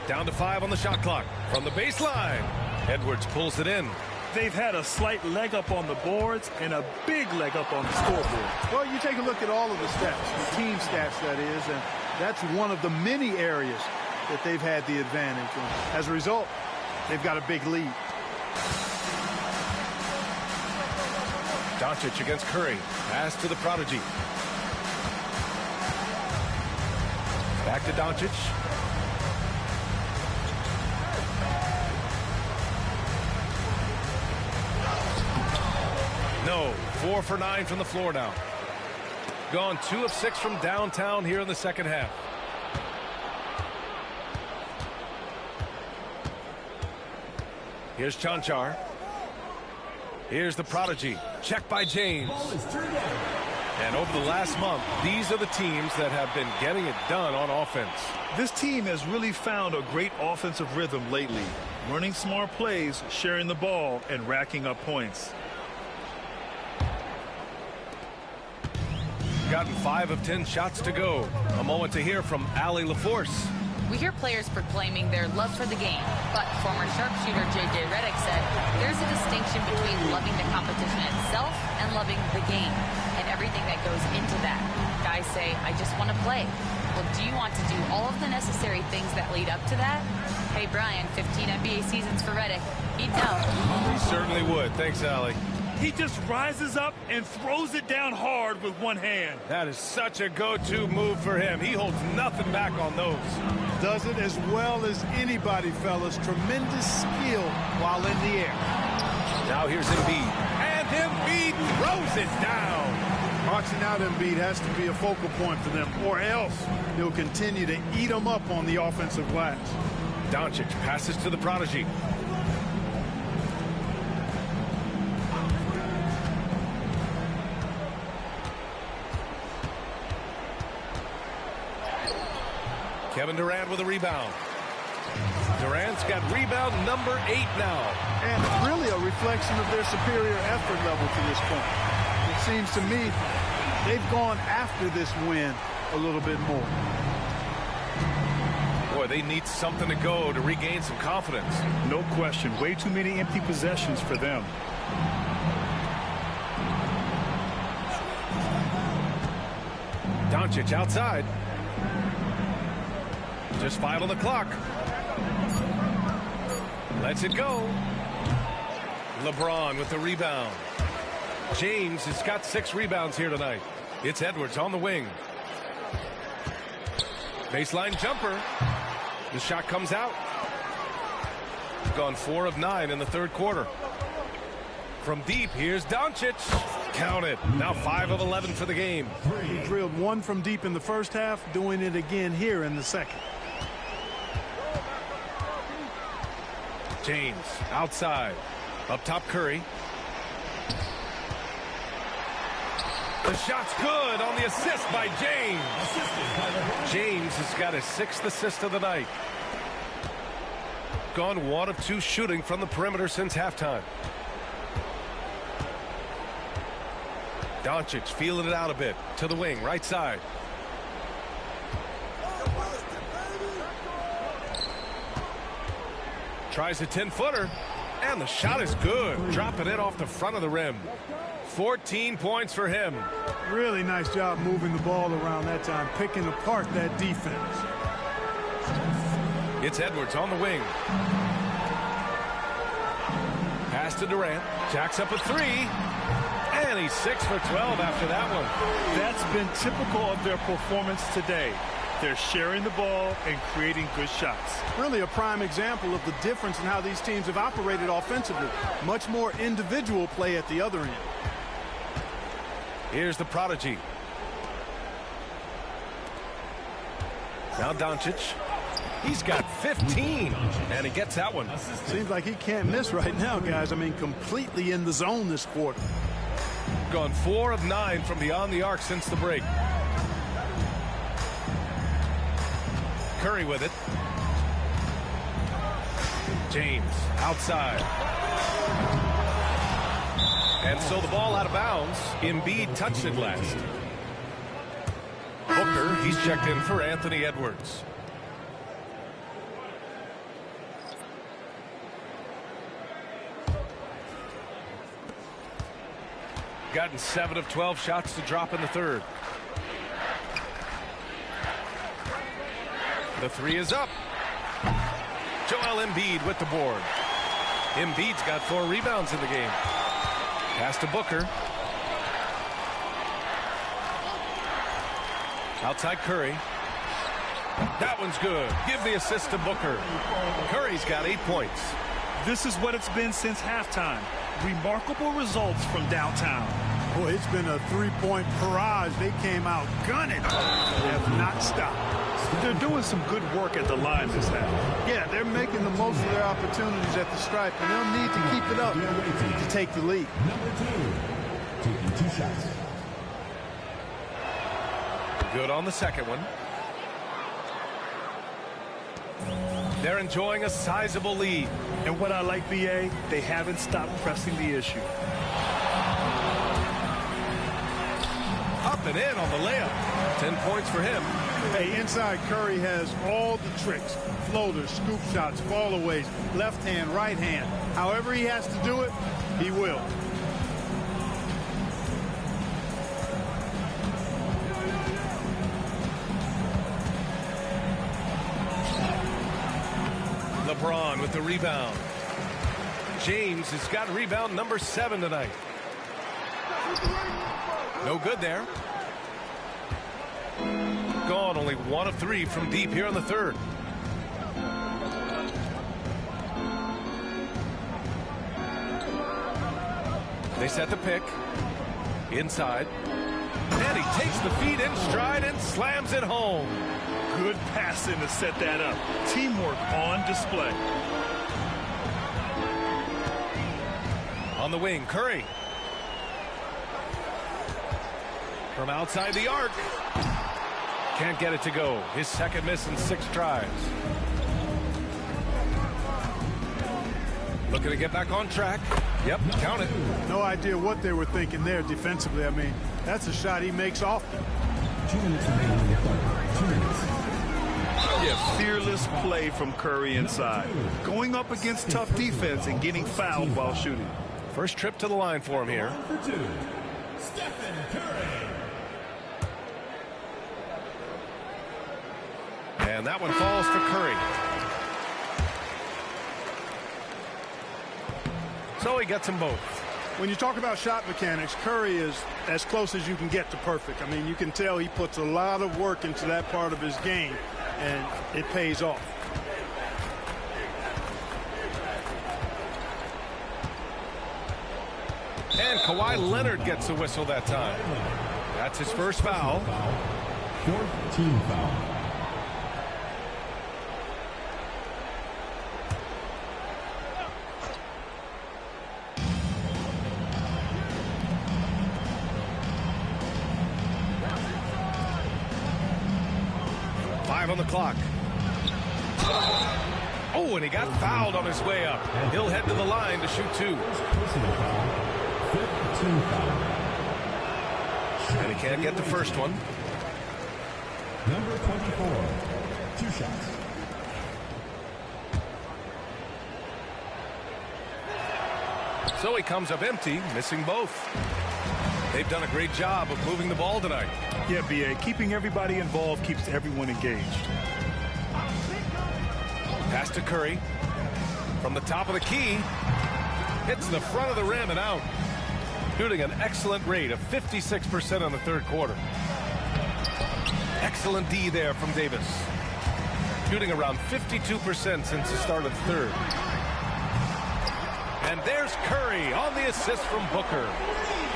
Down to 5 on the shot clock. From the baseline, Edwards pulls it in. They've had a slight leg up on the boards and a big leg up on the scoreboard. Well, you take a look at all of the stats, the team stats, that is, and that's one of the many areas that they've had the advantage. And as a result, they've got a big lead. Doncic against Curry. Pass to the Prodigy. Back to Doncic. No, 4 for 9 from the floor now. Gone 2 of 6 from downtown here in the second half. Here's Chanchar. Here's the Prodigy. Check by James. And over the last month, these are the teams that have been getting it done on offense. This team has really found a great offensive rhythm lately. Running smart plays, sharing the ball, and racking up points. Gotten 5 of 10 shots to go. A moment to hear from Allie LaForce. We hear players proclaiming their love for the game, but former sharpshooter J.J. Redick said there's a distinction between loving the competition itself and loving the game and everything that goes into that. Guys say, I just want to play. Well, do you want to do all of the necessary things that lead up to that? Hey, Brian, 15 NBA seasons for Redick. He'd know. He certainly would. Thanks, Allie. He just rises up and throws it down hard with one hand. That is such a go-to move for him. He holds nothing back on those. Does it as well as anybody, fellas. Tremendous skill while in the air. Now here's Embiid. And Embiid throws it down. Boxing out Embiid has to be a focal point for them, or else he'll continue to eat them up on the offensive glass. Doncic passes to the Prodigy. Kevin Durant with a rebound. Durant's got rebound number 8 now. And it's really a reflection of their superior effort level to this point. It seems to me they've gone after this win a little bit more. Boy, they need something to go to regain some confidence. No question. Way too many empty possessions for them. Doncic outside. Just 5 on the clock. Lets it go. LeBron with the rebound. James has got 6 rebounds here tonight. It's Edwards on the wing. Baseline jumper. The shot comes out. Gone 4 of 9 in the third quarter. From deep, here's Doncic. Count it. Now 5 of 11 for the game. He drilled one from deep in the first half, doing it again here in the second. James outside. Up top, Curry. The shot's good on the assist by James. James has got his 6th assist of the night. Gone 1 of 2 shooting from the perimeter since halftime. Doncic feeling it out a bit to the wing, right side. Tries a 10-footer, and the shot is good. Dropping it off the front of the rim. 14 points for him. Really nice job moving the ball around that time, picking apart that defense. It's Edwards on the wing. Pass to Durant. Jacks up a 3. And he's 6 for 12 after that one. That's been typical of their performance today. They're sharing the ball and creating good shots. Really a prime example of the difference in how these teams have operated offensively. Much more individual play at the other end. Here's the prodigy. Now Doncic. He's got 15, and he gets that one. Seems like he can't miss right now, guys. I mean, completely in the zone this quarter. Gone 4 of 9 from beyond the arc since the break. Curry with it. James outside. And so the ball out of bounds. Embiid touched it last. Booker, he's checked in for Anthony Edwards. Gotten 7 of 12 shots to drop in the third. The 3 is up. Joel Embiid with the board. Embiid's got 4 rebounds in the game. Pass to Booker. Outside Curry. That one's good. Give the assist to Booker. Curry's got 8 points. This is what it's been since halftime. Remarkable results from downtown. Boy, it's been a 3-point barrage. They came out gunning. They have not stopped. They're doing some good work at the line this half. Yeah, they're making the most of their opportunities at the stripe, and they'll need to keep it up to take the lead. Number 2, taking 2 shots. Good on the second one. They're enjoying a sizable lead. And what I like, BA, they haven't stopped pressing the issue. Up and in on the layup. 10 points for him. Hey, inside Curry has all the tricks. Floaters, scoop shots, fallaways, left hand, right hand. However he has to do it, he will. LeBron with the rebound. James has got rebound number 7 tonight. No good there. Gone only 1 of 3 from deep here in the third. They set the pick. Inside. And he takes the feed in stride and slams it home. Good passing to set that up. Teamwork on display. On the wing, Curry. From outside the arc. Can't get it to go. His second miss in 6 tries. Looking to get back on track. Yep, count it. No idea what they were thinking there defensively. I mean, that's a shot he makes often. 2 minutes remaining in the third. 2 minutes. Yeah, fearless play from Curry inside. Going up against tough defense and getting fouled while shooting. First trip to the line for him here. For 2, Stephen Curry. And that one falls for Curry. So he gets them both. When you talk about shot mechanics, Curry is as close as you can get to perfect. I mean, you can tell he puts a lot of work into that part of his game, and it pays off. And Kawhi Leonard gets a whistle that time. That's his first foul. Fourth team foul. On the clock. Oh, and he got fouled on his way up. He'll head to the line to shoot two. Personal foul. Fifth team foul. And he can't get the first one. Number 24. 2 shots. So he comes up empty, missing both. They've done a great job of moving the ball tonight. Yeah, B.A. Keeping everybody involved keeps everyone engaged. Pass to Curry. From the top of the key. Hits the front of the rim and out. Shooting an excellent rate of 56% on the third quarter. Excellent D there from Davis. Shooting around 52% since the start of the third. And there's Curry on the assist from Booker.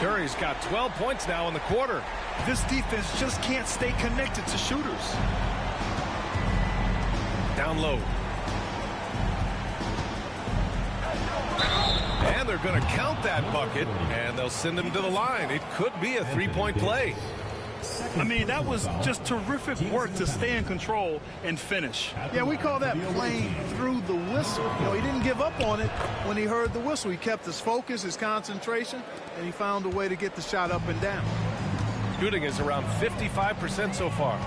Curry's got 12 points now in the quarter. This defense just can't stay connected to shooters. Down low. And they're going to count that bucket, and they'll send him to the line. It could be a three-point play. I mean, that was just terrific work to stay in control and finish. Yeah, we call that playing through the whistle. You know, he didn't give up on it when he heard the whistle. He kept his focus, his concentration, and he found a way to get the shot up and down. Shooting is around 55% so far.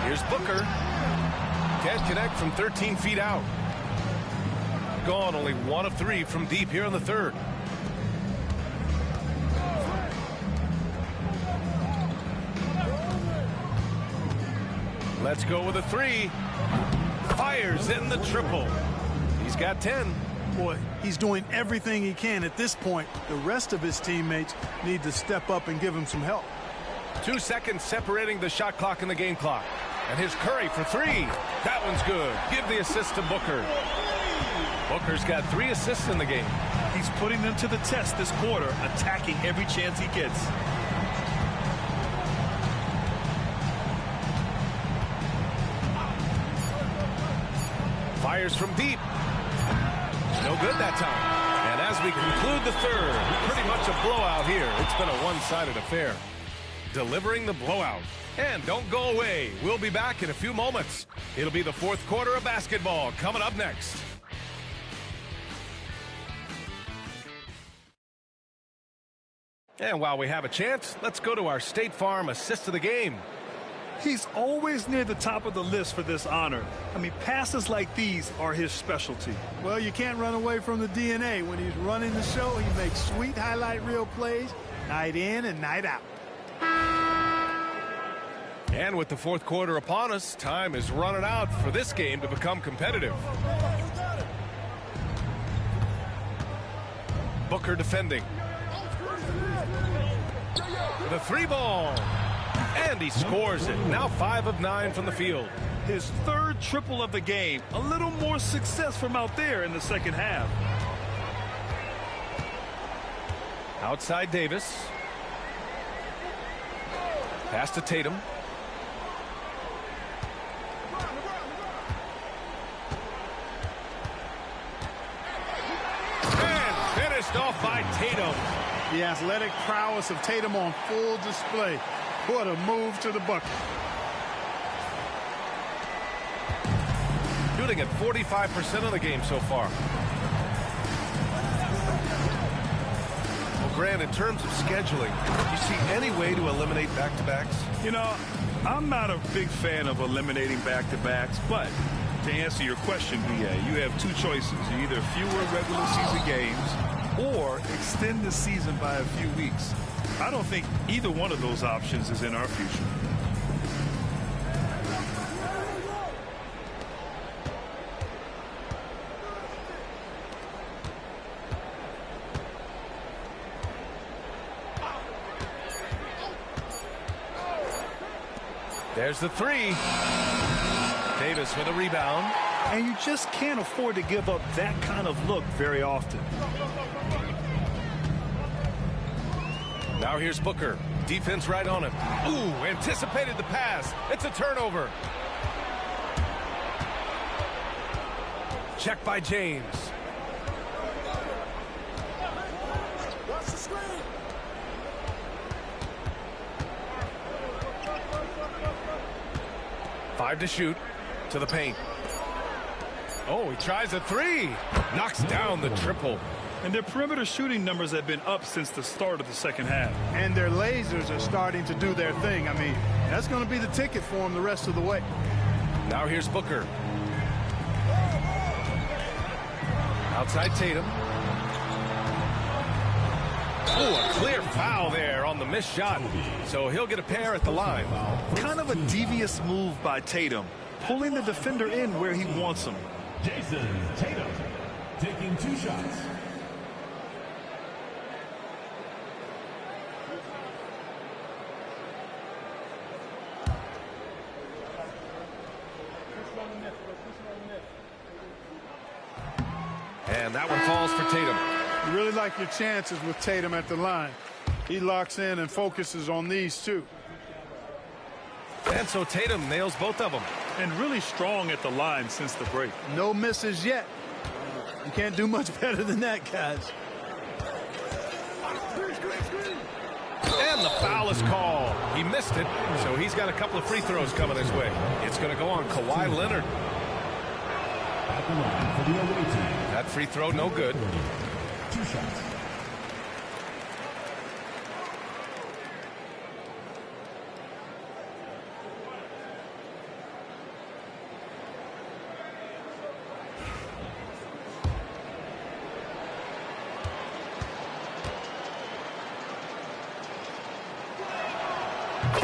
Here's Booker. Can't connect from 13 feet out. Gone only 1 of 3 from deep here in the third. Let's go with a 3. Fires in the triple. He's got 10. Boy, he's doing everything he can at this point. The rest of his teammates need to step up and give him some help. 2 seconds separating the shot clock and the game clock. And here's Curry for 3. That one's good. Give the assist to Booker. Booker's got 3 assists in the game. He's putting them to the test this quarter, attacking every chance he gets. Fires from deep. No good that time. And as we conclude the third, pretty much a blowout here. It's been a one-sided affair. Delivering the blowout. And don't go away. We'll be back in a few moments. It'll be the fourth quarter of basketball coming up next. And while we have a chance, let's go to our State Farm assist of the game. He's always near the top of the list for this honor. I mean, passes like these are his specialty. Well, you can't run away from the DNA. When he's running the show, he makes sweet highlight reel plays night in and night out. And with the fourth quarter upon us, time is running out for this game to become competitive. Booker defending. The 3-ball. And he scores it. Now 5 of 9 from the field. His third triple of the game. A little more success from out there in the second half. Outside Davis. Pass to Tatum. And finished off by Tatum. The athletic prowess of Tatum on full display. What a move to the bucket. Shooting at 45% of the game so far. Well, Grant, in terms of scheduling, do you see any way to eliminate back-to-backs? You know, I'm not a big fan of eliminating back-to-backs, but to answer your question, B.A., you have 2 choices. Either fewer regular season games or extend the season by a few weeks. I don't think either one of those options is in our future. There's the 3. Davis with a rebound. And you just can't afford to give up that kind of look very often. Now here's Booker. Defense right on him. Ooh, anticipated the pass. It's a turnover. Check by James. Watch the screen. Five to shoot. To the paint. Oh, he tries a three. Knocks down the triple. And their perimeter shooting numbers have been up since the start of the second half. And their lasers are starting to do their thing. I mean, that's going to be the ticket for them the rest of the way. Now here's Booker. Outside Tatum. Oh, a clear foul there on the missed shot. So he'll get a pair at the line. Kind of a devious move by Tatum, pulling the defender in where he wants him. Jason Tatum taking 2 shots. And that one falls for Tatum. You really like your chances with Tatum at the line. He locks in and focuses on these two. And so Tatum nails both of them. And really strong at the line since the break. No misses yet. You can't do much better than that, guys. And the foul is called. He missed it, so he's got a couple of free throws coming his way. It's going to go on Kawhi Leonard. At the line for the away team. That free throw, no good. 2 shots.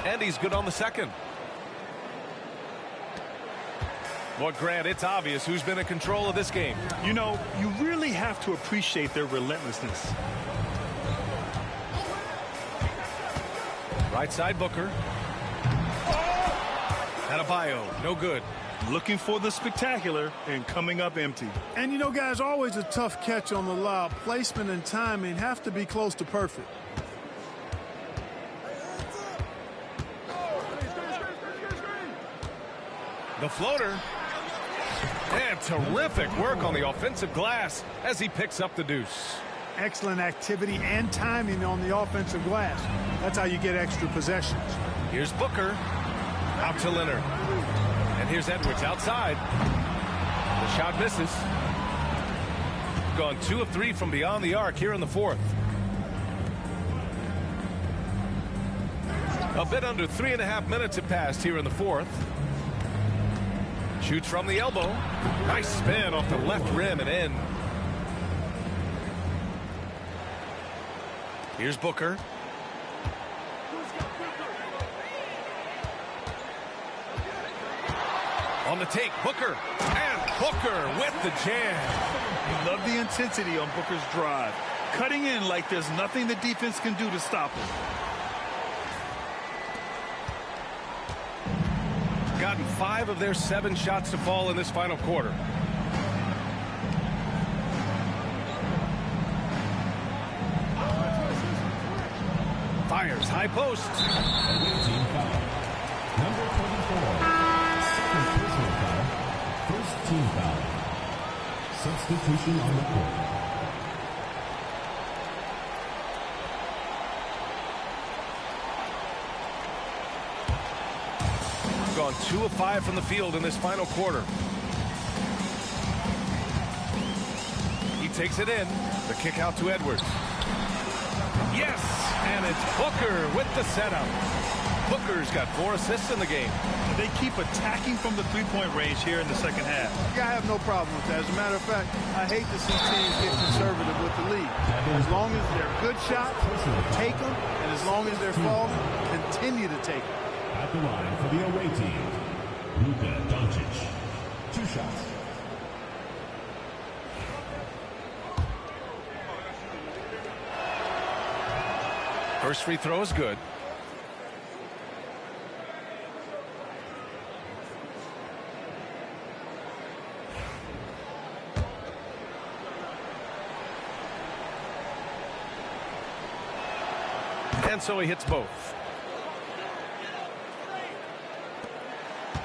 And he's good on the second. Well, Grant, it's obvious who's been in control of this game. You know, you really have to appreciate their relentlessness. Right side Booker. Adebayo, no good. Looking for the spectacular and coming up empty. And you know, guys, always a tough catch on the lob. Placement and timing have to be close to perfect. The floater. And terrific work on the offensive glass as he picks up the deuce. Excellent activity and timing on the offensive glass. That's how you get extra possessions. Here's Booker. Out to Leonard. And here's Edwards outside. The shot misses. Gone 2 of 3 from beyond the arc here in the fourth. A bit under 3.5 minutes have passed here in the fourth. Shoots from the elbow. Nice spin off the left rim and in. Here's Booker. On the take, Booker. And Booker with the jam. You love the intensity on Booker's drive. Cutting in like there's nothing the defense can do to stop him. Gotten 5 of their 7 shots to fall in this final quarter. Fires high post. Away team foul. Number 24. Second personal foul. First team foul. Substitution on the court. Gone 2 of 5 from the field in this final quarter. He takes it in. The kick out to Edwards. Yes, and it's Booker with the setup. Booker's got 4 assists in the game. They keep attacking from the three-point range here in the second half. Yeah, I have no problem with that. As a matter of fact, I hate to see teams get conservative with the lead. As long as they're good shots, take them. And as long as they're falling, continue to take them. At the line for the away team, Luka Doncic. 2 shots. First free throw is good. And so he hits both.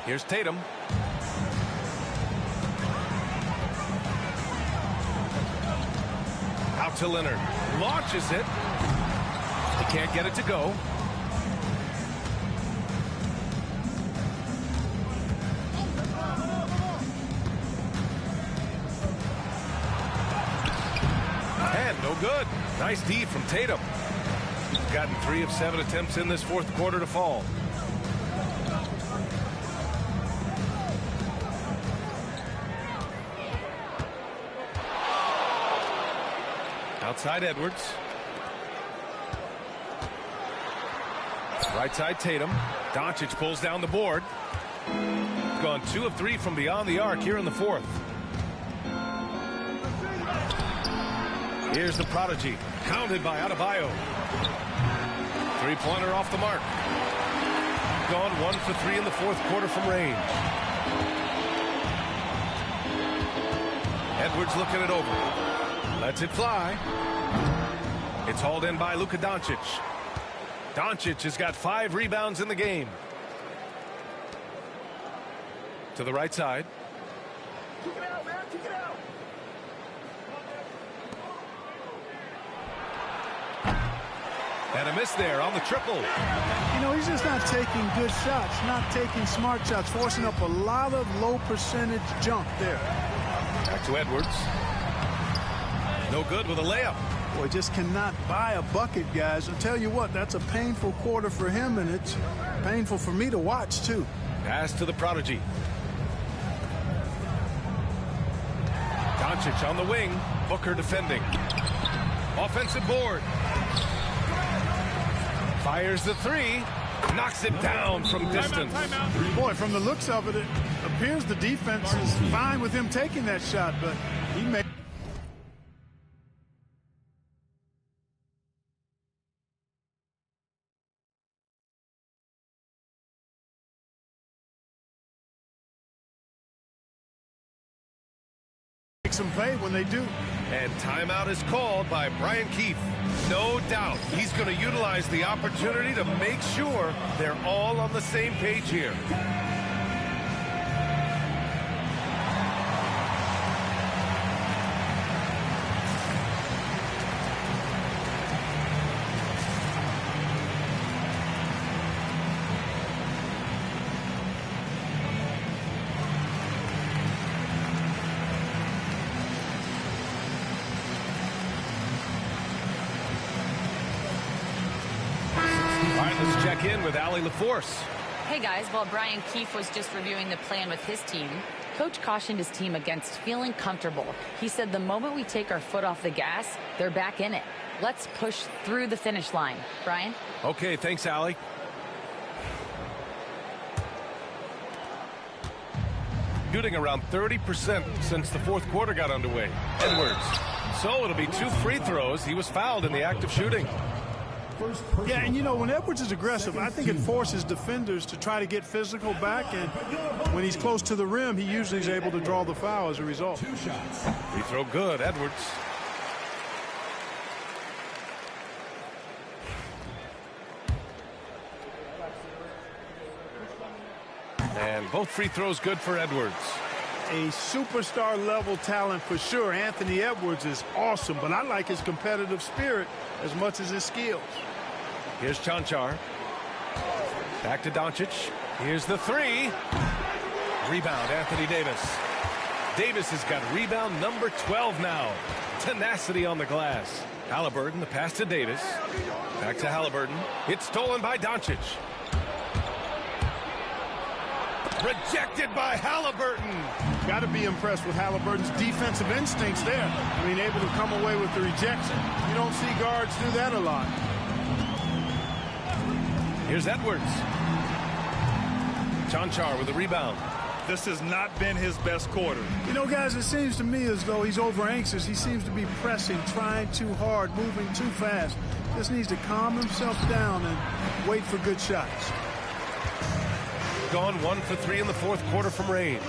Here's Tatum. Out to Leonard. Launches it. He can't get it to go. And no good. Nice D from Tatum. He's gotten 3 of 7 attempts in this fourth quarter to fall. Outside Edwards. Right side Tatum. Doncic pulls down the board. Gone 2 of 3 from beyond the arc here in the fourth. Here's the prodigy. Pounded by Adebayo. Three-pointer off the mark. Gone 1 for 3 in the fourth quarter from range. Edwards looking it over. Lets it fly. It's hauled in by Luka Doncic. Doncic has got 5 rebounds in the game. To the right side. Kick it out, man. Kick it out. And a miss there on the triple. You know, he's just not taking good shots, not taking smart shots, forcing up a lot of low percentage jump there. Back to Edwards. No good with a layup. Boy, just cannot buy a bucket, guys. I'll tell you what, that's a painful quarter for him, and it's painful for me to watch, too. Pass to the prodigy. Doncic on the wing. Booker defending. Offensive board. Fires the 3. Knocks it down from distance. Boy, from the looks of it, it appears the defense is fine with him taking that shot, but he may. Some pay when they do. And timeout is called by Brian Keefe. No doubt he's going to utilize the opportunity to make sure they're all on the same page here. Let's check in with Allie LaForce. Hey guys, while Brian Keefe was just reviewing the plan with his team, Coach cautioned his team against feeling comfortable. He said the moment we take our foot off the gas, they're back in it. Let's push through the finish line. Brian? Okay, thanks, Allie. Shooting around 30% since the fourth quarter got underway. Edwards. So it'll be 2 free throws. He was fouled in the act of shooting. Yeah, and you know, when Edwards is aggressive, I think it forces defenders to try to get physical back, and when he's close to the rim, he usually is able to draw the foul as a result. Free throw good, Edwards. And both free throws good for Edwards. A superstar level talent for sure. Anthony Edwards is awesome, but I like his competitive spirit as much as his skills. Here's Chanchar. Back to Doncic. Here's the 3. Rebound, Anthony Davis. Davis has got rebound number 12 now. Tenacity on the glass. Halliburton, the pass to Davis. Back to Halliburton. It's stolen by Doncic. Rejected by Halliburton. Got to be impressed with Halliburton's defensive instincts there. I mean, able to come away with the rejection. You don't see guards do that a lot. Here's Edwards. Chanchar with the rebound. This has not been his best quarter. You know, guys, it seems to me as though he's over anxious. He seems to be pressing, trying too hard, moving too fast. Just needs to calm himself down and wait for good shots. Gone 1 for 3 in the fourth quarter from range.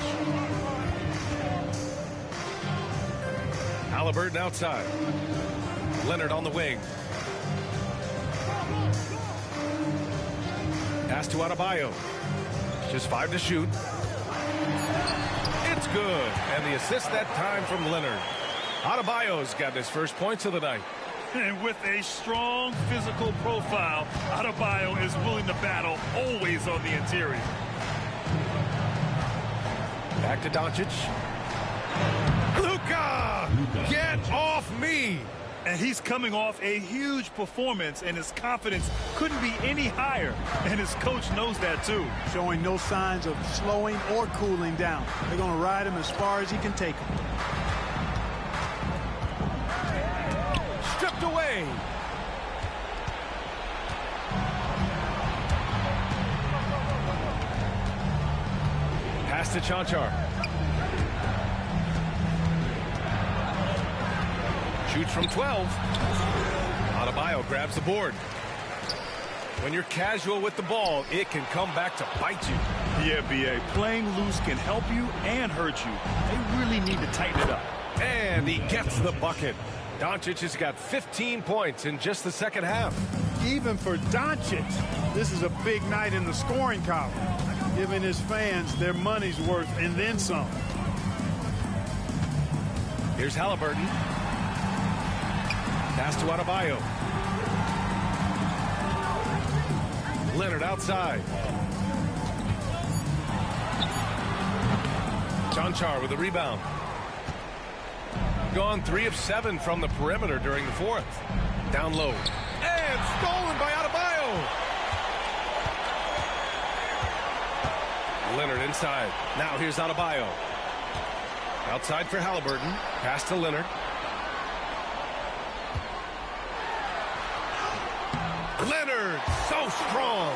Halliburton outside. Leonard on the wing. Pass to Adebayo. Just 5 to shoot. It's good. And the assist that time from Leonard. Adebayo's got his first points of the night. And with a strong physical profile, Adebayo is willing to battle, always on the interior. Back to Doncic. Luka! Get off me! And he's coming off a huge performance, and his confidence couldn't be any higher. And his coach knows that, too. Showing no signs of slowing or cooling down. They're going to ride him as far as he can take him. Stripped away. Pass to Chanchar. Shoots from 12. Adebayo grabs the board. When you're casual with the ball, it can come back to bite you. Yeah, B.A. Playing loose can help you and hurt you. They really need to tighten it up. And he gets the bucket. Doncic has got 15 points in just the second half. Even for Doncic, this is a big night in the scoring column, giving his fans their money's worth and then some. Here's Halliburton. Pass to Adebayo. Leonard outside. Chanchar with the rebound. Gone 3 of 7 from the perimeter during the fourth. Down low. And stolen by Adebayo. Leonard inside. Now here's Adebayo. Outside for Halliburton. Pass to Leonard. Leonard, so strong.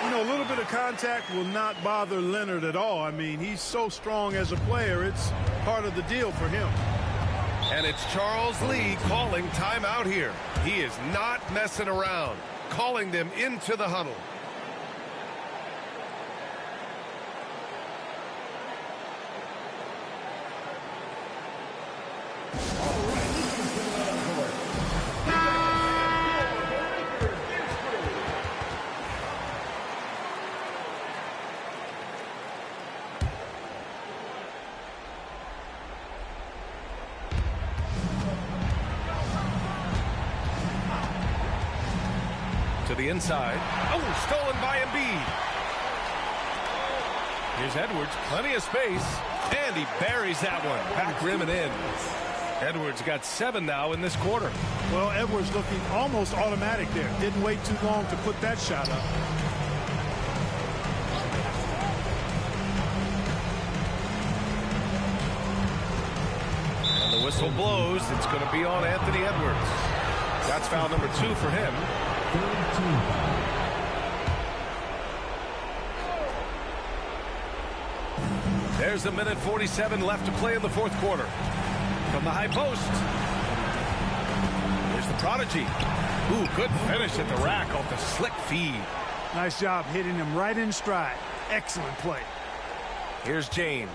You know, a little bit of contact will not bother Leonard at all. I mean, he's so strong as a player. It's part of the deal for him. And it's Charles Lee calling timeout here. He is not messing around, calling them into the huddle. To the inside. Oh, stolen by Embiid. Here's Edwards, plenty of space, and he buries that one. Back rim and in. Edwards got 7 now in this quarter. Well, Edwards looking almost automatic there. Didn't wait too long to put that shot up. And the whistle blows. It's going to be on Anthony Edwards. That's foul number 2 for him. There's 1:47 left to play in the fourth quarter. From the high post. Here's the prodigy. Ooh, good finish at the rack off the slick feed. Nice job hitting him right in stride. Excellent play. Here's James.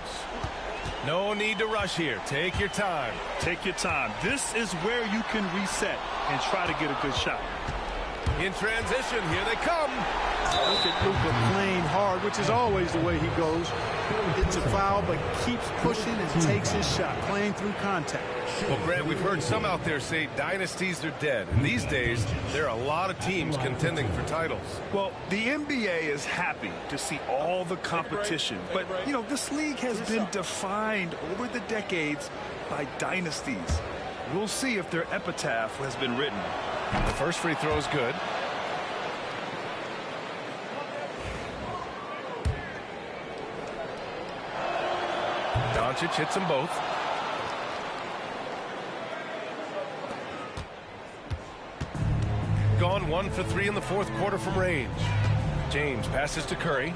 No need to rush here. Take your time. Take your time. This is where you can reset and try to get a good shot. In transition, here they come. Look at Luka playing hard, which is always the way he goes. It's a foul, but keeps pushing and takes his shot, playing through contact. Well, Grant, we've heard some out there say dynasties are dead. And these days, there are a lot of teams contending for titles. Well, the NBA is happy to see all the competition. But, you know, this league has been defined over the decades by dynasties. We'll see if their epitaph has been written. The first free throw is good. Doncic hits them both. Gone 1 for 3 in the fourth quarter from range. James passes to Curry.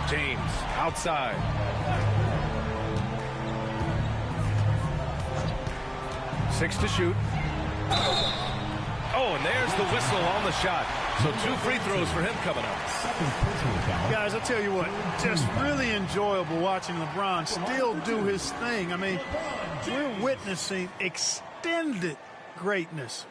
James outside. Six to shoot. Oh, and there's the whistle on the shot. So 2 free throws for him coming up. Guys, I'll tell you what, just really enjoyable watching LeBron still do his thing. I mean, we're witnessing extended greatness.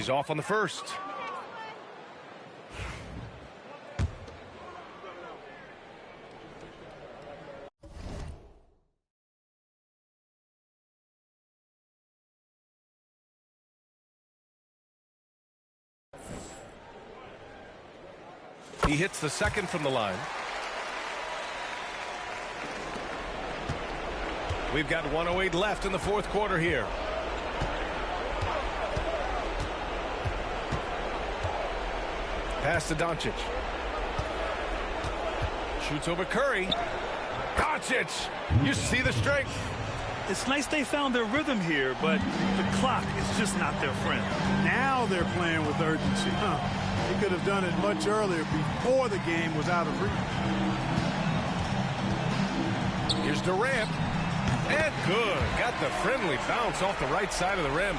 He's off on the first. He hits the second from the line. We've got 1:08 left in the fourth quarter here. Pass to Doncic. Shoots over Curry. Doncic! You see the strength. It's nice they found their rhythm here, but the clock is just not their friend. Now they're playing with urgency. They could have done it much earlier before the game was out of reach. Here's Durant. And good. Got the friendly bounce off the right side of the rim.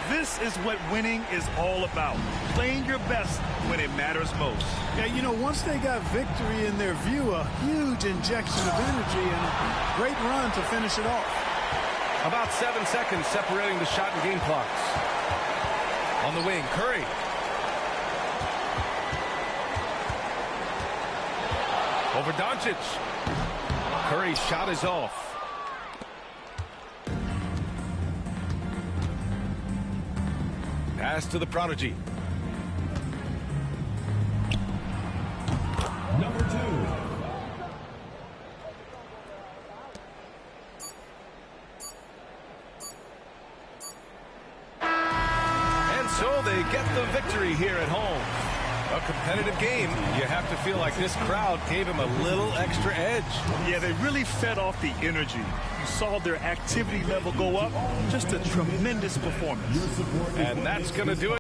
This is what winning is all about. Playing your best when it matters most. Yeah, you know, once they got victory in their view, a huge injection of energy and a great run to finish it off. About 7 seconds separating the shot and game clocks. On the wing, Curry. Over Doncic. Curry's shot is off. Pass to the prodigy. Number 2. And so they get the victory here at home. A competitive game. You have to feel like this crowd gave him a little extra edge. Yeah, they really fed off the energy. You saw their activity level go up. Just a tremendous performance. And that's going to do it.